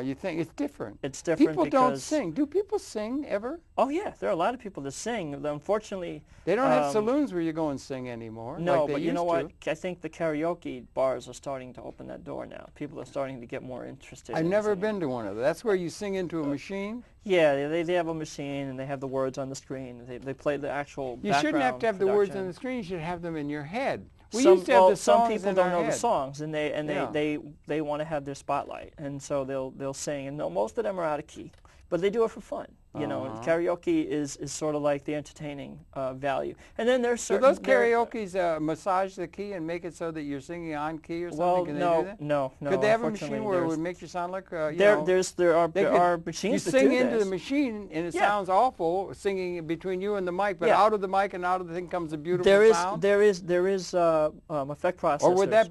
You think it's different? It's different People don't sing. Do people sing ever? Oh, yeah. There are a lot of people that sing. Unfortunately... They don't have saloons where you go and sing anymore. No, like they but you used know what? to. I think the karaoke bars are starting to open that door now. People are starting to get more interested I've in never singing. been to one of them. That's where you sing into a machine? Yeah, they have a machine, and they have the words on the screen. They play the actual You shouldn't have to have the words on the screen. You should have them in your head. We used to have the songs some people in don't our know head. the songs, and they want to have their spotlight, and so they'll sing. And most of them are out of key, but they do it for fun. Karaoke is sort of like the entertaining value. And then there's certain... Do those karaoke's massage the key and make it so that you're singing on key or something? Well, Can they do that? No. Could they have a machine where it would make you sound like there are machines that do this. You sing into the machine and it sounds awful singing between you and the mic, but out of the mic and out of the thing comes a beautiful sound. There is effect processors. Or would that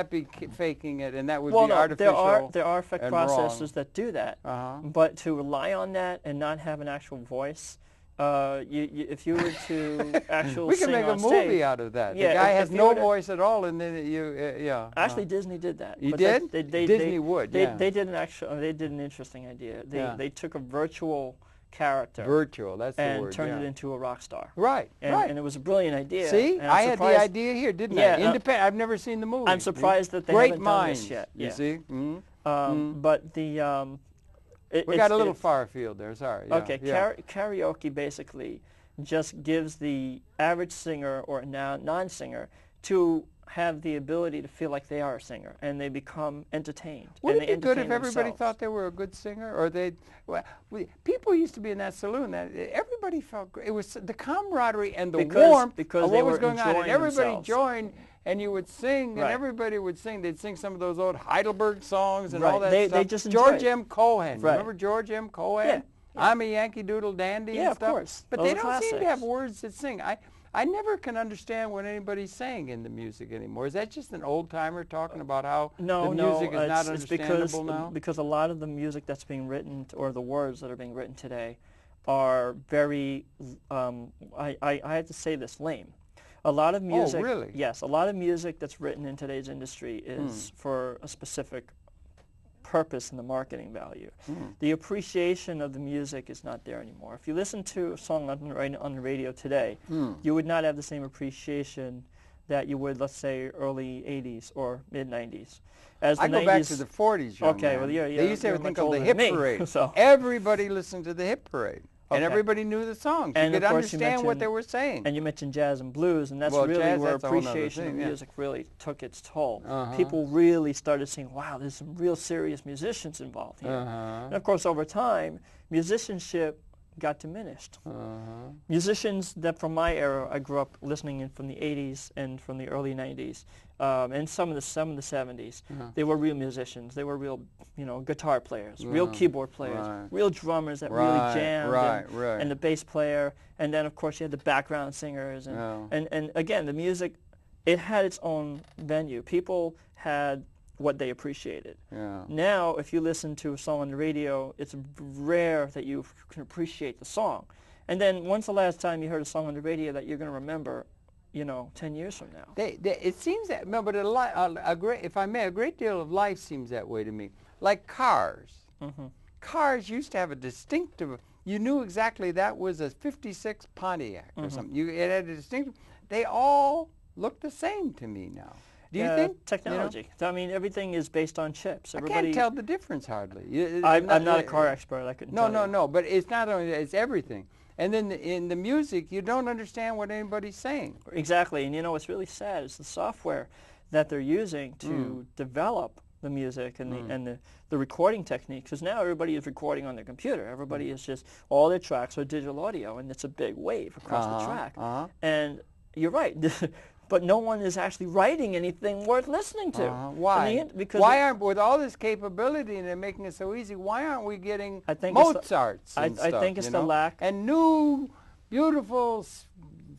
be faking it, and that would be artificial? Well, there are effect processors that do that. But to rely on that and not have an actual voice, if you were to actually we can sing make on a stage, movie out of that. Yeah, the guy has no voice at all, and then Actually, Disney did that. You did? Disney would. They did an interesting idea. They took a virtual character. That's the word. And turned it into a rock star. Right. And it was a brilliant idea. See, I had the idea here, didn't I? Independent. I've never seen the movie. I'm surprised that they haven't done this yet. You see. But the we got a little far afield there. Sorry. Okay. Karaoke basically just gives the average singer or non-singer to have the ability to feel like they are a singer, and they become entertained. Would it be good if everybody thought they were a good singer, or people used to be in that saloon that everybody felt great. It was the camaraderie and the warmth of what was going on, and everybody joined. And you would sing, and everybody would sing. They'd sing some of those old Heidelberg songs and all that stuff. They just George M. Cohan. Remember George M. Cohan? Yeah. I'm a Yankee Doodle Dandy and stuff. Yeah, of course. But they don't seem to have words that sing. I never can understand what anybody's saying in the music anymore. Is that just an old-timer talking about how the music is not understandable now? Because a lot of the music that's being written, or the words that are being written today, are very, I have to say this, lame. A lot of music, really? Yes, a lot of music that's written in today's industry is for a specific purpose in the marketing value. The appreciation of the music is not there anymore. If you listen to a song on the radio today, you would not have the same appreciation that you would, let's say, early 80s or mid-90s. As the I go 90s, back to the 40s, young okay, man. well, yeah, They used to have a you're thing much called the older Hit than me, Parade. so. Everybody listened to the Hit Parade. And Okay. everybody knew the songs. And You could of course you understand what mentioned- they were saying. And you mentioned jazz and blues, and that's Well, really jazz, where that's a whole nother appreciation thing, of yeah. music really took its toll. Uh-huh. People really started saying, wow, there's some real serious musicians involved here. Uh-huh. And of course, over time, musicianship got diminished. Uh-huh. Musicians that from my era, I grew up listening in from the 80s and from the early 90s, and some of the 70s. Uh-huh. They were real musicians. They were real, guitar players, real keyboard players, Right. real drummers that really jammed, right. and the bass player, and then of course you had the background singers, and Yeah. and again the music, it had its own venue. People had what they appreciated. Yeah. Now, if you listen to a song on the radio, it's rare that you can appreciate the song. And then, when's the last time you heard a song on the radio that you're going to remember, 10 years from now? It seems that, no, but if I may, a great deal of life seems that way to me. Like cars. Mm-hmm. Cars used to have a distinctive, you knew exactly that was a 56 Pontiac or something. It had a distinctive, they all look the same to me now. Do you think? Technology. I mean, everything is based on chips. I can't tell the difference hardly. I'm not a car expert. I couldn't tell you. No, but it's not only, it's everything. And then in the music, you don't understand what anybody's saying. Exactly. And what's really sad is the software that they're using to develop the music and the recording techniques, because now everybody is recording on their computer. Everybody is just, all their tracks are digital audio, and it's a big wave across the track. And you're right. But no one is actually writing anything worth listening to. Why? Because why aren't, with all this capability and they're making it so easy, why aren't we getting Mozarts and stuff, I think it's the lack. And new, beautiful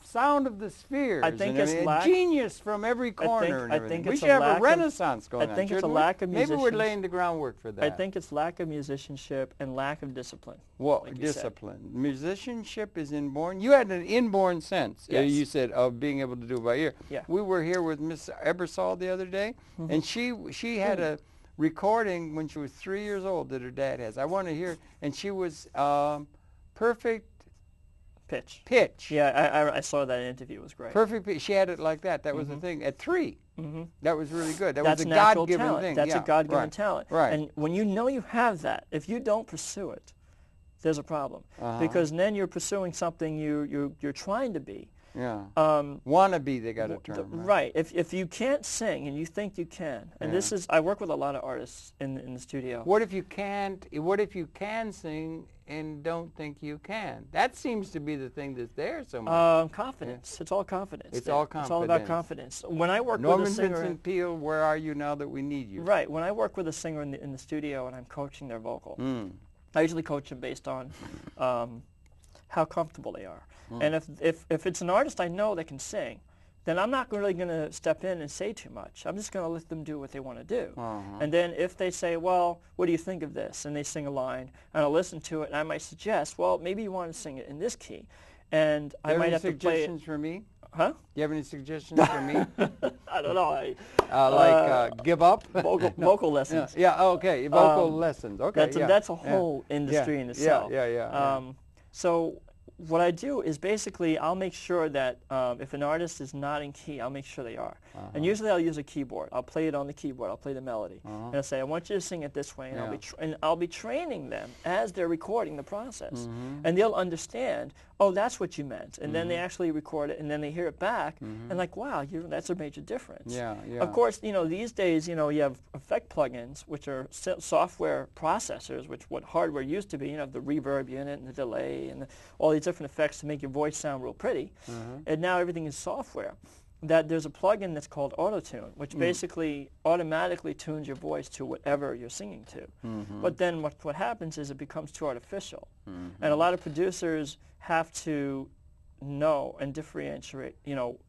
sound of the spheres. I think and it's lack. Genius from every corner. I think we it's should a have lack a renaissance going on. I think it's a shouldn't we? lack of Maybe we're musicians. laying the groundwork for that. I think it's lack of musicianship and lack of discipline. Well, like you said. discipline. Musicianship is inborn. You had an inborn sense, Yes. you said, of being able to do it by ear. Yeah. We were here with Miss Ebersol the other day, and she had a recording when she was 3 years old that her dad has. I want to hear, and she was perfect pitch. Yeah, I saw that interview. It was great. Perfect pitch. She had it like that. That was the thing. At 3. That was really good. That's was a natural God-given talent. thing. That's yeah, a God-given right, talent. Right. And when you know you have that, if you don't pursue it, there's a problem. Because then you're pursuing something you're trying to be. Yeah. Wannabe, they got a term. Right. If you can't sing and you think you can, and this is, I work with a lot of artists in the studio. What if you can't? What if you can sing and don't think you can? That seems to be the thing that's there so much. Confidence. It's all confidence. It's all confidence. It's all about confidence. When I work Norman with a singer, Vincent Peale, where are you now that we need you? Right. When I work with a singer in the studio and I'm coaching their vocal, I usually coach them based on how comfortable they are. And if it's an artist I know that can sing, then I'm not really going to step in and say too much. I'm just going to let them do what they want to do. And then if they say, well, what do you think of this? And they sing a line, and I'll listen to it, and I might suggest, well, maybe you want to sing it in this key. And I might have to play it. Suggestions for me? Huh? Do you have any suggestions for me? I don't know. Give up? Vocal lessons. Yeah, okay. Vocal lessons. Okay. That's a whole industry in itself. Yeah. So what I do is basically I'll make sure that if an artist is not in key, I'll make sure they are. And usually I'll use a keyboard. I'll play it on the keyboard. I'll play the melody. And I'll say, I want you to sing it this way. And I'll be training them as they're recording the process. And they'll understand, oh, that's what you meant. And then they actually record it, and then they hear it back, and like, wow, that's a major difference. Yeah. Of course, these days, you have effect plugins, which are software processors, which what hardware used to be. You have the reverb unit and the delay and all these different effects to make your voice sound real pretty. And now everything is software. That there's a plugin that's called Auto-Tune, which basically automatically tunes your voice to whatever you're singing to. But then what happens is it becomes too artificial. And a lot of producers have to know and differentiate,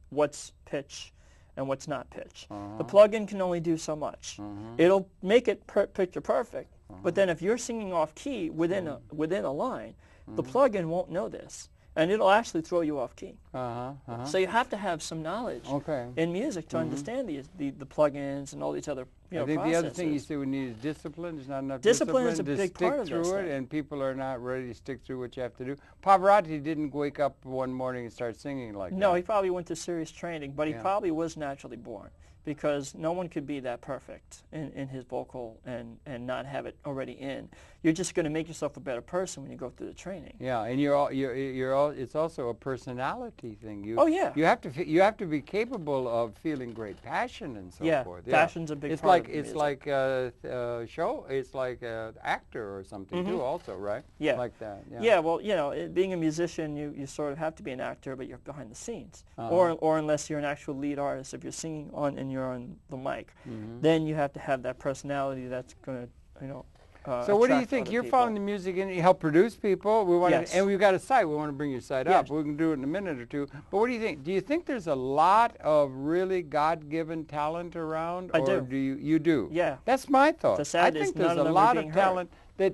what's pitch and what's not pitch. The plugin can only do so much. It'll make it picture perfect, but then if you're singing off key within a line, the plugin won't know this. and it'll actually throw you off key. Uh-huh. So you have to have some knowledge in music to understand the plugins and all these other I think processes. the other thing you say we need is discipline. There's not enough Discipline is a to big stick part of through this it, thing. and people are not ready to stick through what you have to do. Pavarotti didn't wake up one morning and start singing like that. No, he probably went to serious training, but he probably was naturally born, because no one could be that perfect in his vocal and not have it already in. You're just going to make yourself a better person when you go through the training. Yeah, and it's also a personality thing. Oh yeah. You have to be capable of feeling great passion and so forth. Yeah, passion's a big part of it's music. like it's like an actor or something too, also, right? Yeah. Like that. Yeah. Yeah, well, being a musician, you sort of have to be an actor, but you're behind the scenes. Or unless you're an actual lead artist, if you're singing and you're on the mic, then you have to have that personality that's going to, so what do you attract think? other You're people. following the music and you help produce people. We want Yes. and we've got a site. We want to bring your site up. Yes. We can do it in a minute or two. But what do you think? Do you think there's a lot of really God-given talent around? I or do. You do? Yeah. That's my thought. The sad I is think none there's of a them are lot being of heard. talent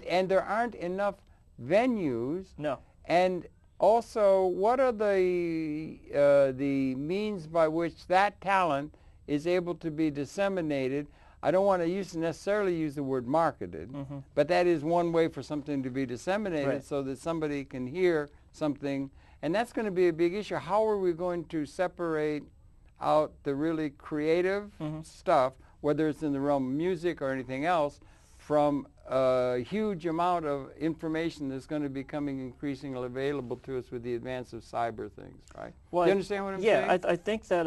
and there aren't enough venues. No. And also, what are the means by which that talent is able to be disseminated? I don't want to necessarily use the word marketed, but that is one way for something to be disseminated so that somebody can hear something. And that's going to be a big issue. How are we going to separate out the really creative stuff, whether it's in the realm of music or anything else, from a huge amount of information that's going to be becoming increasingly available to us with the advance of cyber things, right? Well, Do you understand what I'm saying? Yeah, I think that,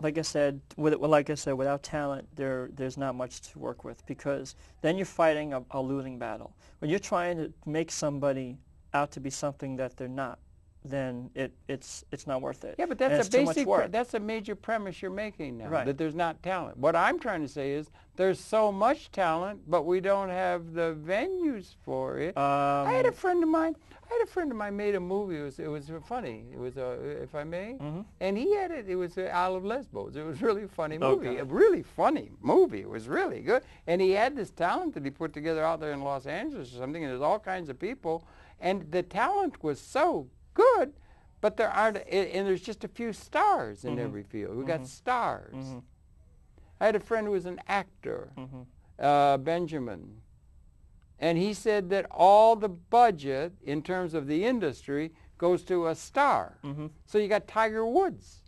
like I said, without talent, there's not much to work with, because then you're fighting a losing battle. When you're trying to make somebody out to be something that they're not, then it's not worth it. Yeah, but And that's it's too much work. that's a major premise you're making now, Right. that there's not talent. What I'm trying to say is there's so much talent, but we don't have the venues for it. I had a friend of mine made a movie. It was funny. It was if I may, and he had it. It was Isle of Lesbos. It was really a funny movie. Okay. A really funny movie. It was really good. And he had this talent that he put together out there in Los Angeles or something. And there's all kinds of people, and the talent was so good, but there aren't, and there's just a few stars in every field. We got stars. I had a friend who was an actor, Benjamin, and he said that all the budget in terms of the industry goes to a star. So you got Tiger Woods.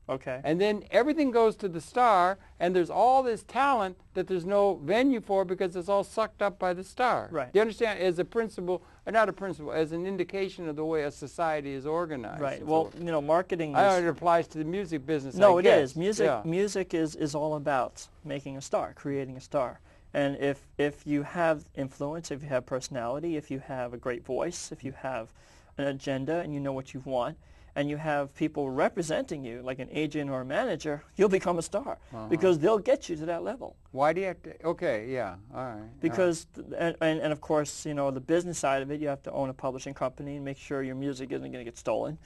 Okay. And then everything goes to the star, and there's all this talent that there's no venue for because it's all sucked up by the star. Right. Do you understand? As a principle, or not a principle, as an indication of the way a society is organized. Right. and Well, so marketing I know is... it applies to the music business. No, I it guess. is. Music Yeah. music is all about making a star, creating a star. And if you have influence, if you have personality, if you have a great voice, if you have an agenda and you know what you want, and you have people representing you, like an agent or a manager, you'll become a star because they'll get you to that level. Why do you have to? Okay, yeah, all right. Because, and of course, the business side of it, you have to own a publishing company and make sure your music isn't going to get stolen.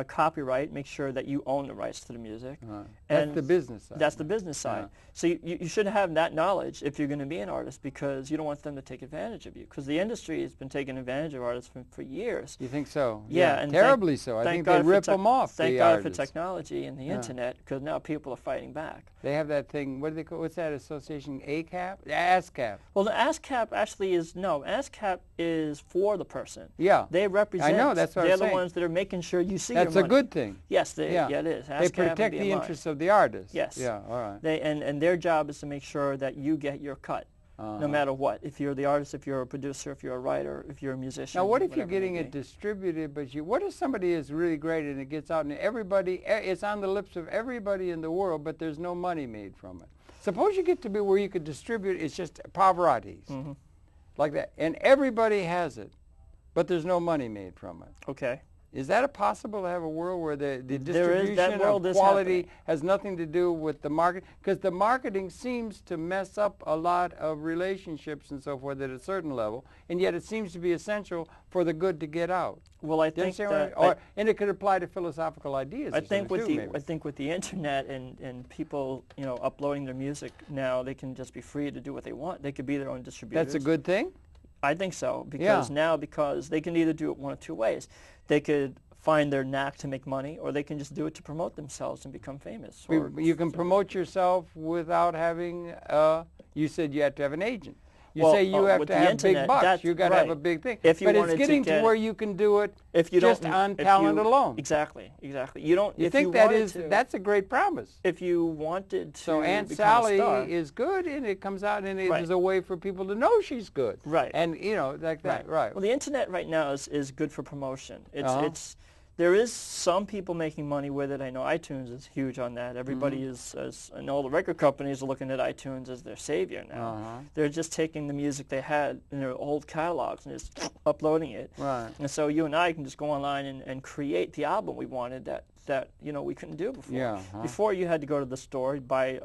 Copyright, make sure that you own the rights to the music. That's the business side. That's the business side. So you should have that knowledge if you're going to be an artist, because you don't want them to take advantage of you. Because the industry has been taking advantage of artists for years. You think so? Yeah, and terribly so. I think they rip them off. Thank the God for artists. technology and the internet, because now people are fighting back. They have that thing. What do they call? What's that association? ACAP? ASCAP. Well, the ASCAP actually is ASCAP is for the person. Yeah. They represent. I know. That's what they're I'm the saying. ones that are making sure you see That's your a money. good thing. Yes, it is. They ASCAP protect and the BMI. interests of the artist. Yes. Yeah, all right. And their job is to make sure that you get your cut, no matter what. If you're the artist, if you're a producer, if you're a writer, if you're a musician. Now, what if you're whatever it getting may it be. distributed, but what if somebody is really great and it gets out and everybody, it's on the lips of everybody in the world, but there's no money made from it? Suppose you get to be where you could distribute, it's just Pavarotti's, like that, and everybody has it, but there's no money made from it. Okay. Is that possible to have a world where the That distribution world of is quality happening. has nothing to do with the market? Because the marketing seems to mess up a lot of relationships and so forth at a certain level, and yet it seems to be essential for the good to get out. Well, I Do you think understand that what I mean? And it could apply to philosophical ideas. I or think something with too, the maybe. internet and people uploading their music now, they can just be free to do what they want. They could be their own distributors. That's a good thing? I think so, because now they can either do it one of two ways. They could find their knack to make money, or they can just do it to promote themselves and become famous. Or You can promote yourself without having, you said you have to have an agent. You Well, say you have with to the have internet, big bucks. that's You got to have right. a big thing. If you but it's wanted to getting to get where you can do it if you just don't, on if talent you, alone. Exactly, exactly. You don't. You if think you that wanted is to, that's a great promise. if you wanted to So Aunt become Sally a star, is good, and it comes out, and Right. there's a way for people to know she's good. Right. And you know, like that. Right. Well, the internet right now is good for promotion. Uh-huh. There is some people making money with it. I know iTunes is huge on that. Everybody and all the record companies are looking at iTunes as their savior now. Uh-huh. They're just taking the music they had in their old catalogs and just uploading it. Right. And so you and I can just go online and create the album we wanted that we couldn't do before. Yeah. Before you had to go to the store, buy,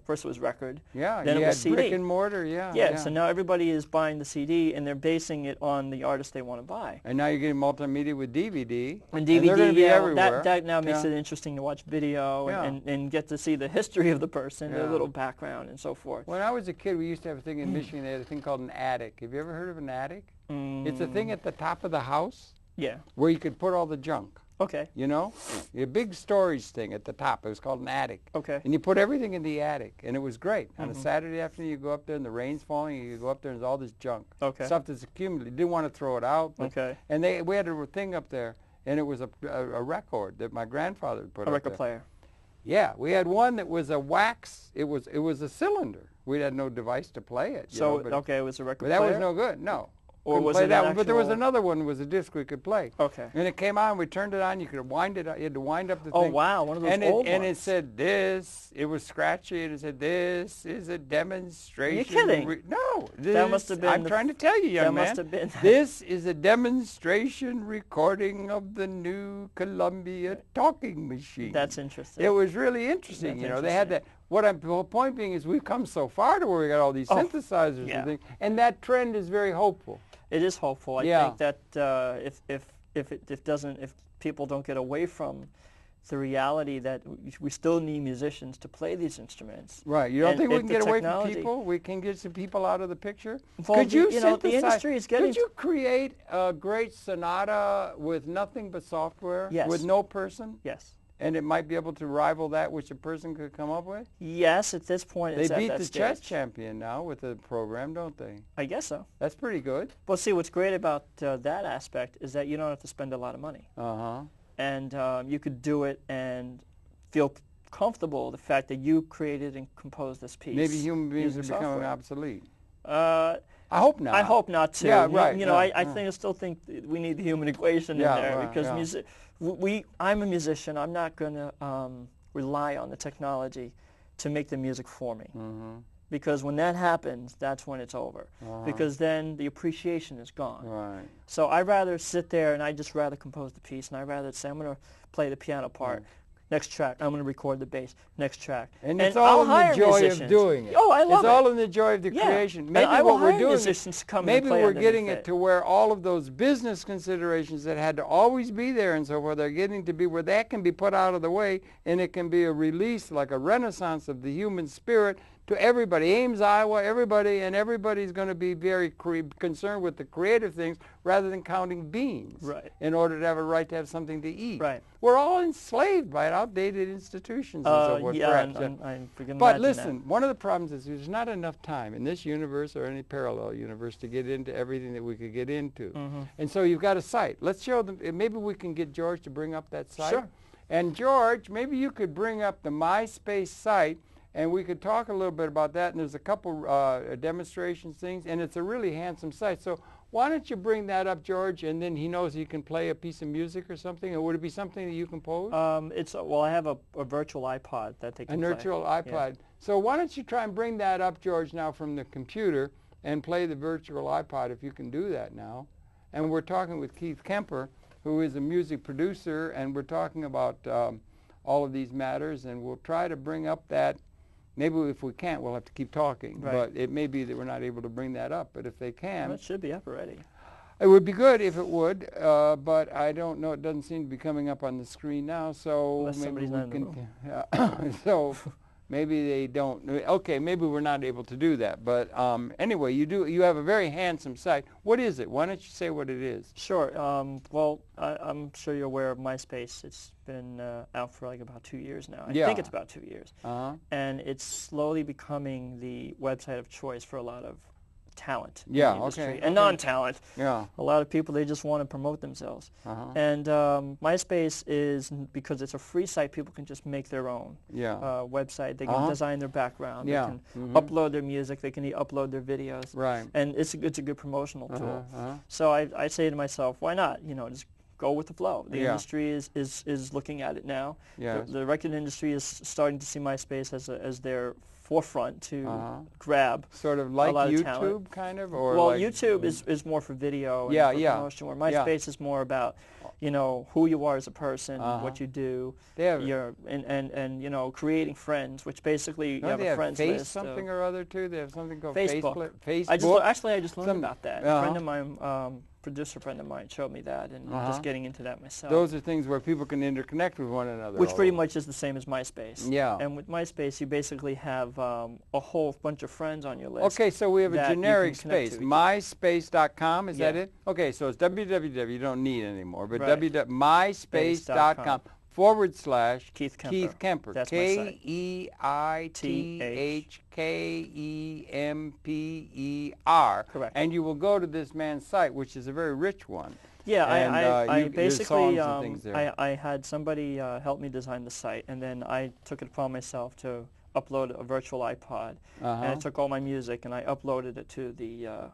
first it was record. Yeah. Then you it was had CD. brick and mortar. Yeah. Yeah, so now everybody is buying the CD, and they're basing it on the artist they want to buy. And now you're getting multimedia with DVD. And DVD, they're going to be yeah, everywhere. that now makes Yeah. it interesting to watch video Yeah. and get to see the history of the person, their Yeah. little background, and so forth. When I was a kid, we used to have a thing in Michigan. They had a thing called an attic. Have you ever heard of an attic? It's a thing at the top of the house Yeah. where you could put all the junk. Okay. You know, a big storage thing at the top. It was called an attic. Okay. And you put everything in the attic, and it was great. On a Saturday afternoon, you go up there, and the rain's falling, and you go up there, and there's all this junk. Okay. Stuff that's accumulated. You didn't want to throw it out. But, Okay. And we had a thing up there, and it was a record that my grandfather put A up record there. player. Yeah, we had one that was a wax. It was a cylinder. We had no device to play it. So, but, okay, it was a record but that player? was no good. No. Or Couldn't was play it that an one, but there was actual- another one. Was a disc we could play. Okay. And it came on. We turned it on. You could wind it. You had to wind up the Oh, thing. wow, one of those and old And it ones. said this. It was scratchy, and it said this is a demonstration. kidding? No. That must have been I'm the- trying to tell you, young that man. must have been- This is a demonstration recording of the new Columbia talking machine. That's interesting. It was really interesting. That's You know, they had that. The whole point being is we've come so far to where we got all these synthesizers yeah. and things, and that trend is very hopeful. It is hopeful. I Yeah. think that if people don't get away from the reality that we still need musicians to play these instruments. Right. You don't And think we if can the get away from technology- people? We can get some people out of the picture? Well, Could you you know, the synthesize? industry is getting- Could you create a great sonata with nothing but software? Yes. With no person? Yes. And it might be able to rival that which a person could come up with? Yes, at this point They it's at beat that the stage. chess champion now with the program, don't they? I guess so. That's pretty good. Well, see, what's great about that aspect is that you don't have to spend a lot of money. Uh-huh. And you could do it and feel comfortable the fact that you created and composed this piece. Maybe human beings are using becoming software. obsolete. I I hope not. hope not too. Yeah, right. You know, yeah, I still think we need the human equation Yeah, in there right, because yeah. I'm a musician. I'm not going to rely on the technology to make the music for me. Mm-hmm. Because when that happens, that's when it's over. Uh-huh. Because then the appreciation is gone. Right. So I'd rather sit there and I'd just rather compose the piece, and I'd rather say, I'm going to play the piano part. Next track, I'm going to record the bass. Next track. And it's I'll all in hire the joy musicians. of doing it. Oh, I love It's it. all in the joy of the Yeah. creation. And Maybe I will what we're hire doing musicians to come and maybe play we're getting underneath it to where all of those business considerations that had to always be there and so forth, they're getting to be where that can be put out of the way, and it can be a release, like a renaissance of the human spirit to everybody. Ames, Iowa, everybody, and everybody's going to be very concerned with the creative things rather than counting beans Right. in order to have a right to have something to eat. Right. We're all enslaved by outdated institutions and so forth. Yeah, perhaps, I can but imagine listen, one of the problems is there's not enough time in this universe or any parallel universe to get into everything that we could get into. Mm-hmm. And so you've got a site. Let's show them. Maybe we can get George to bring up that site. Sure. And George, maybe you could bring up the MySpace site, and we could talk a little bit about that. And there's a couple demonstrations things, and it's a really handsome site. So why don't you bring that up, George, and then he knows he can play a piece of music or something, or would it be something that you compose? well, I have a virtual iPod that they A can play. virtual iPod. So why don't you try and bring that up, George, now from the computer and play the virtual iPod if you can do that now. And we're talking with Keith Kemper, who is a music producer, and we're talking about all of these matters, and we'll try to bring up that. Maybe if we can't, we'll have to keep talking. Right. But it may be that we're not able to bring that up. But if they can, Well, it should be up already. it would be good if it would, but I don't know. It doesn't seem to be coming up on the screen now. So Unless maybe somebody's we not in the can. So maybe they don't. Okay, maybe we're not able to do that. But anyway, you have a very handsome site. What is it? Why don't you say what it is? Sure. Well, I'm sure you're aware of MySpace. It's been out for like about 2 years now. I think it's about 2 years. And it's slowly becoming the website of choice for a lot of talent in the industry and non-talent. Yeah. A lot of people, they just want to promote themselves. And MySpace is, because it's a free site, people can just make their own website. They can design their background. They can upload their music. They can upload their videos. Right. And it's a good promotional tool. So I say to myself, why not? You know, just go with the flow. The industry is looking at it now. The record industry is starting to see MySpace as their forefront to grab sort of like a lot YouTube of talent. kind of, or well, like, YouTube is more for video and for promotion, where MySpace is more about, you know, who you are as a person, what you do, and you know, creating friends, which basically you have a friends list. Something or other too. They have something called Facebook. Facebook. I just learned about that. A friend of mine, producer friend of mine, showed me that, and I'm just getting into that myself. Those are things where people can interconnect with one another. Which pretty much is the same as MySpace. Yeah. And with MySpace, you basically have a whole bunch of friends on your list. Okay, so we have a generic space. MySpace.com, is that it? Okay, so it's www. You don't need anymore, but MySpace.com / Keith Kemper. Keith Kemper. That's my site. KEITHKEMPER. Correct. And you will go to this man's site, which is a very rich one. Yeah, and, I basically, I I had somebody help me design the site, and then I took it upon myself to upload a virtual iPod, and I took all my music and I uploaded it to the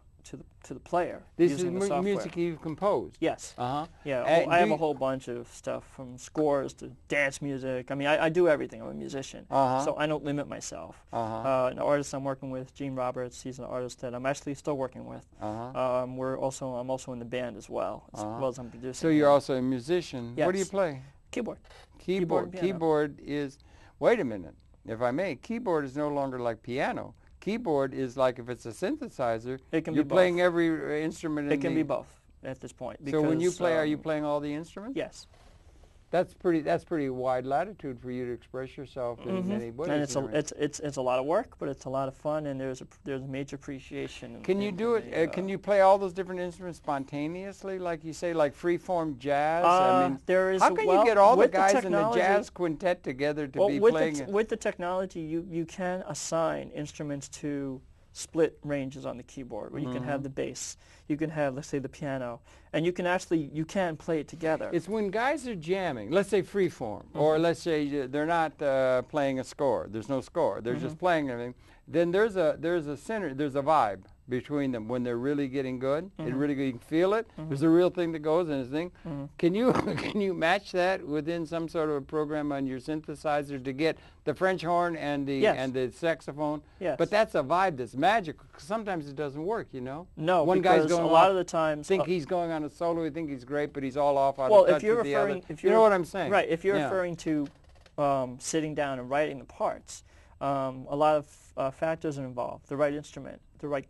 player. This using is the software. music you've composed? Yes. Yeah, And I have a whole bunch of stuff, from scores to dance music. I mean, I do everything. I'm a musician, so I don't limit myself. An artist I'm working with, Gene Roberts, he's an artist that I'm actually still working with. I'm also in the band as well as I'm producing. So you're also a musician. Yes. What do you play? Keyboard. Keyboard is, wait a minute, if I may, keyboard is no longer like piano. Keyboard is like, if it's a synthesizer, you're playing every instrument. It can be both at this point. So when you play, are you playing all the instruments? Yes. That's pretty wide latitude for you to express yourself in many ways. And it's a lot of work, but it's a lot of fun, and there's a major appreciation. Can you do it? Can you play all those different instruments spontaneously, like you say, like free-form jazz? I mean, how can you get all the guys in the jazz quintet together to be playing? With the technology, you can assign instruments to split ranges on the keyboard, where you can have the bass, you can have, let's say, the piano, and you can play it together. It's when guys are jamming, let's say freeform, or let's say they're not playing a score. There's no score. They're just playing everything. Then there's a vibe between them when they're really getting good. It really you can feel it. There's a real thing that goes in this thing. Can you match that within some sort of a program on your synthesizer to get the French horn and the saxophone? Yes. But that's a vibe that's magical. Sometimes it doesn't work, you know. No, one guy's going a lot of the times he's going on a solo. We think he's great, but he's all off out well, of touch if you're with the referring, other. if you're, you know what I'm saying? Right. If you're referring to sitting down and writing the parts, a lot of factors are involved. The right instrument, the right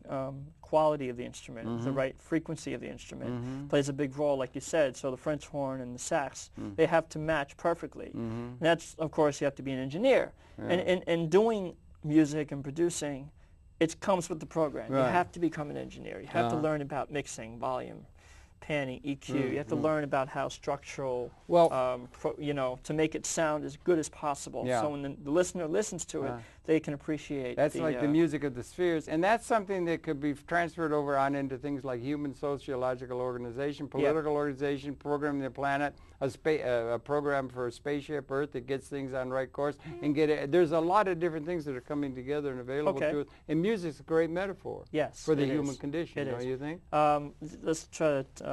quality of the instrument, the right frequency of the instrument plays a big role, like you said. So the French horn and the sax, they have to match perfectly. And that's, of course, you have to be an engineer. And doing music and producing, it comes with the program. You have to become an engineer. You have to learn about mixing, volume, panning, EQ. You have to learn about how structural, to make it sound as good as possible. So when the listener listens to it, they can appreciate. That's like the music of the spheres, and that's something that could be transferred over on into things like human sociological organization, political organization, programming the planet, a program for a spaceship Earth that gets things on right course, and there's a lot of different things that are coming together and available to us. And music's a great metaphor for the human condition, don't you think? Let's try to.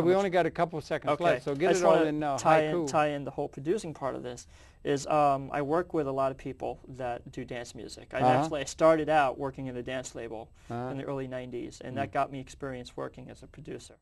We only got a couple of seconds left, so get it all in now. Tie in the whole producing part of this. I work with a lot of people that do dance music. I started out working at a dance label in the early 90s, and that got me experience working as a producer.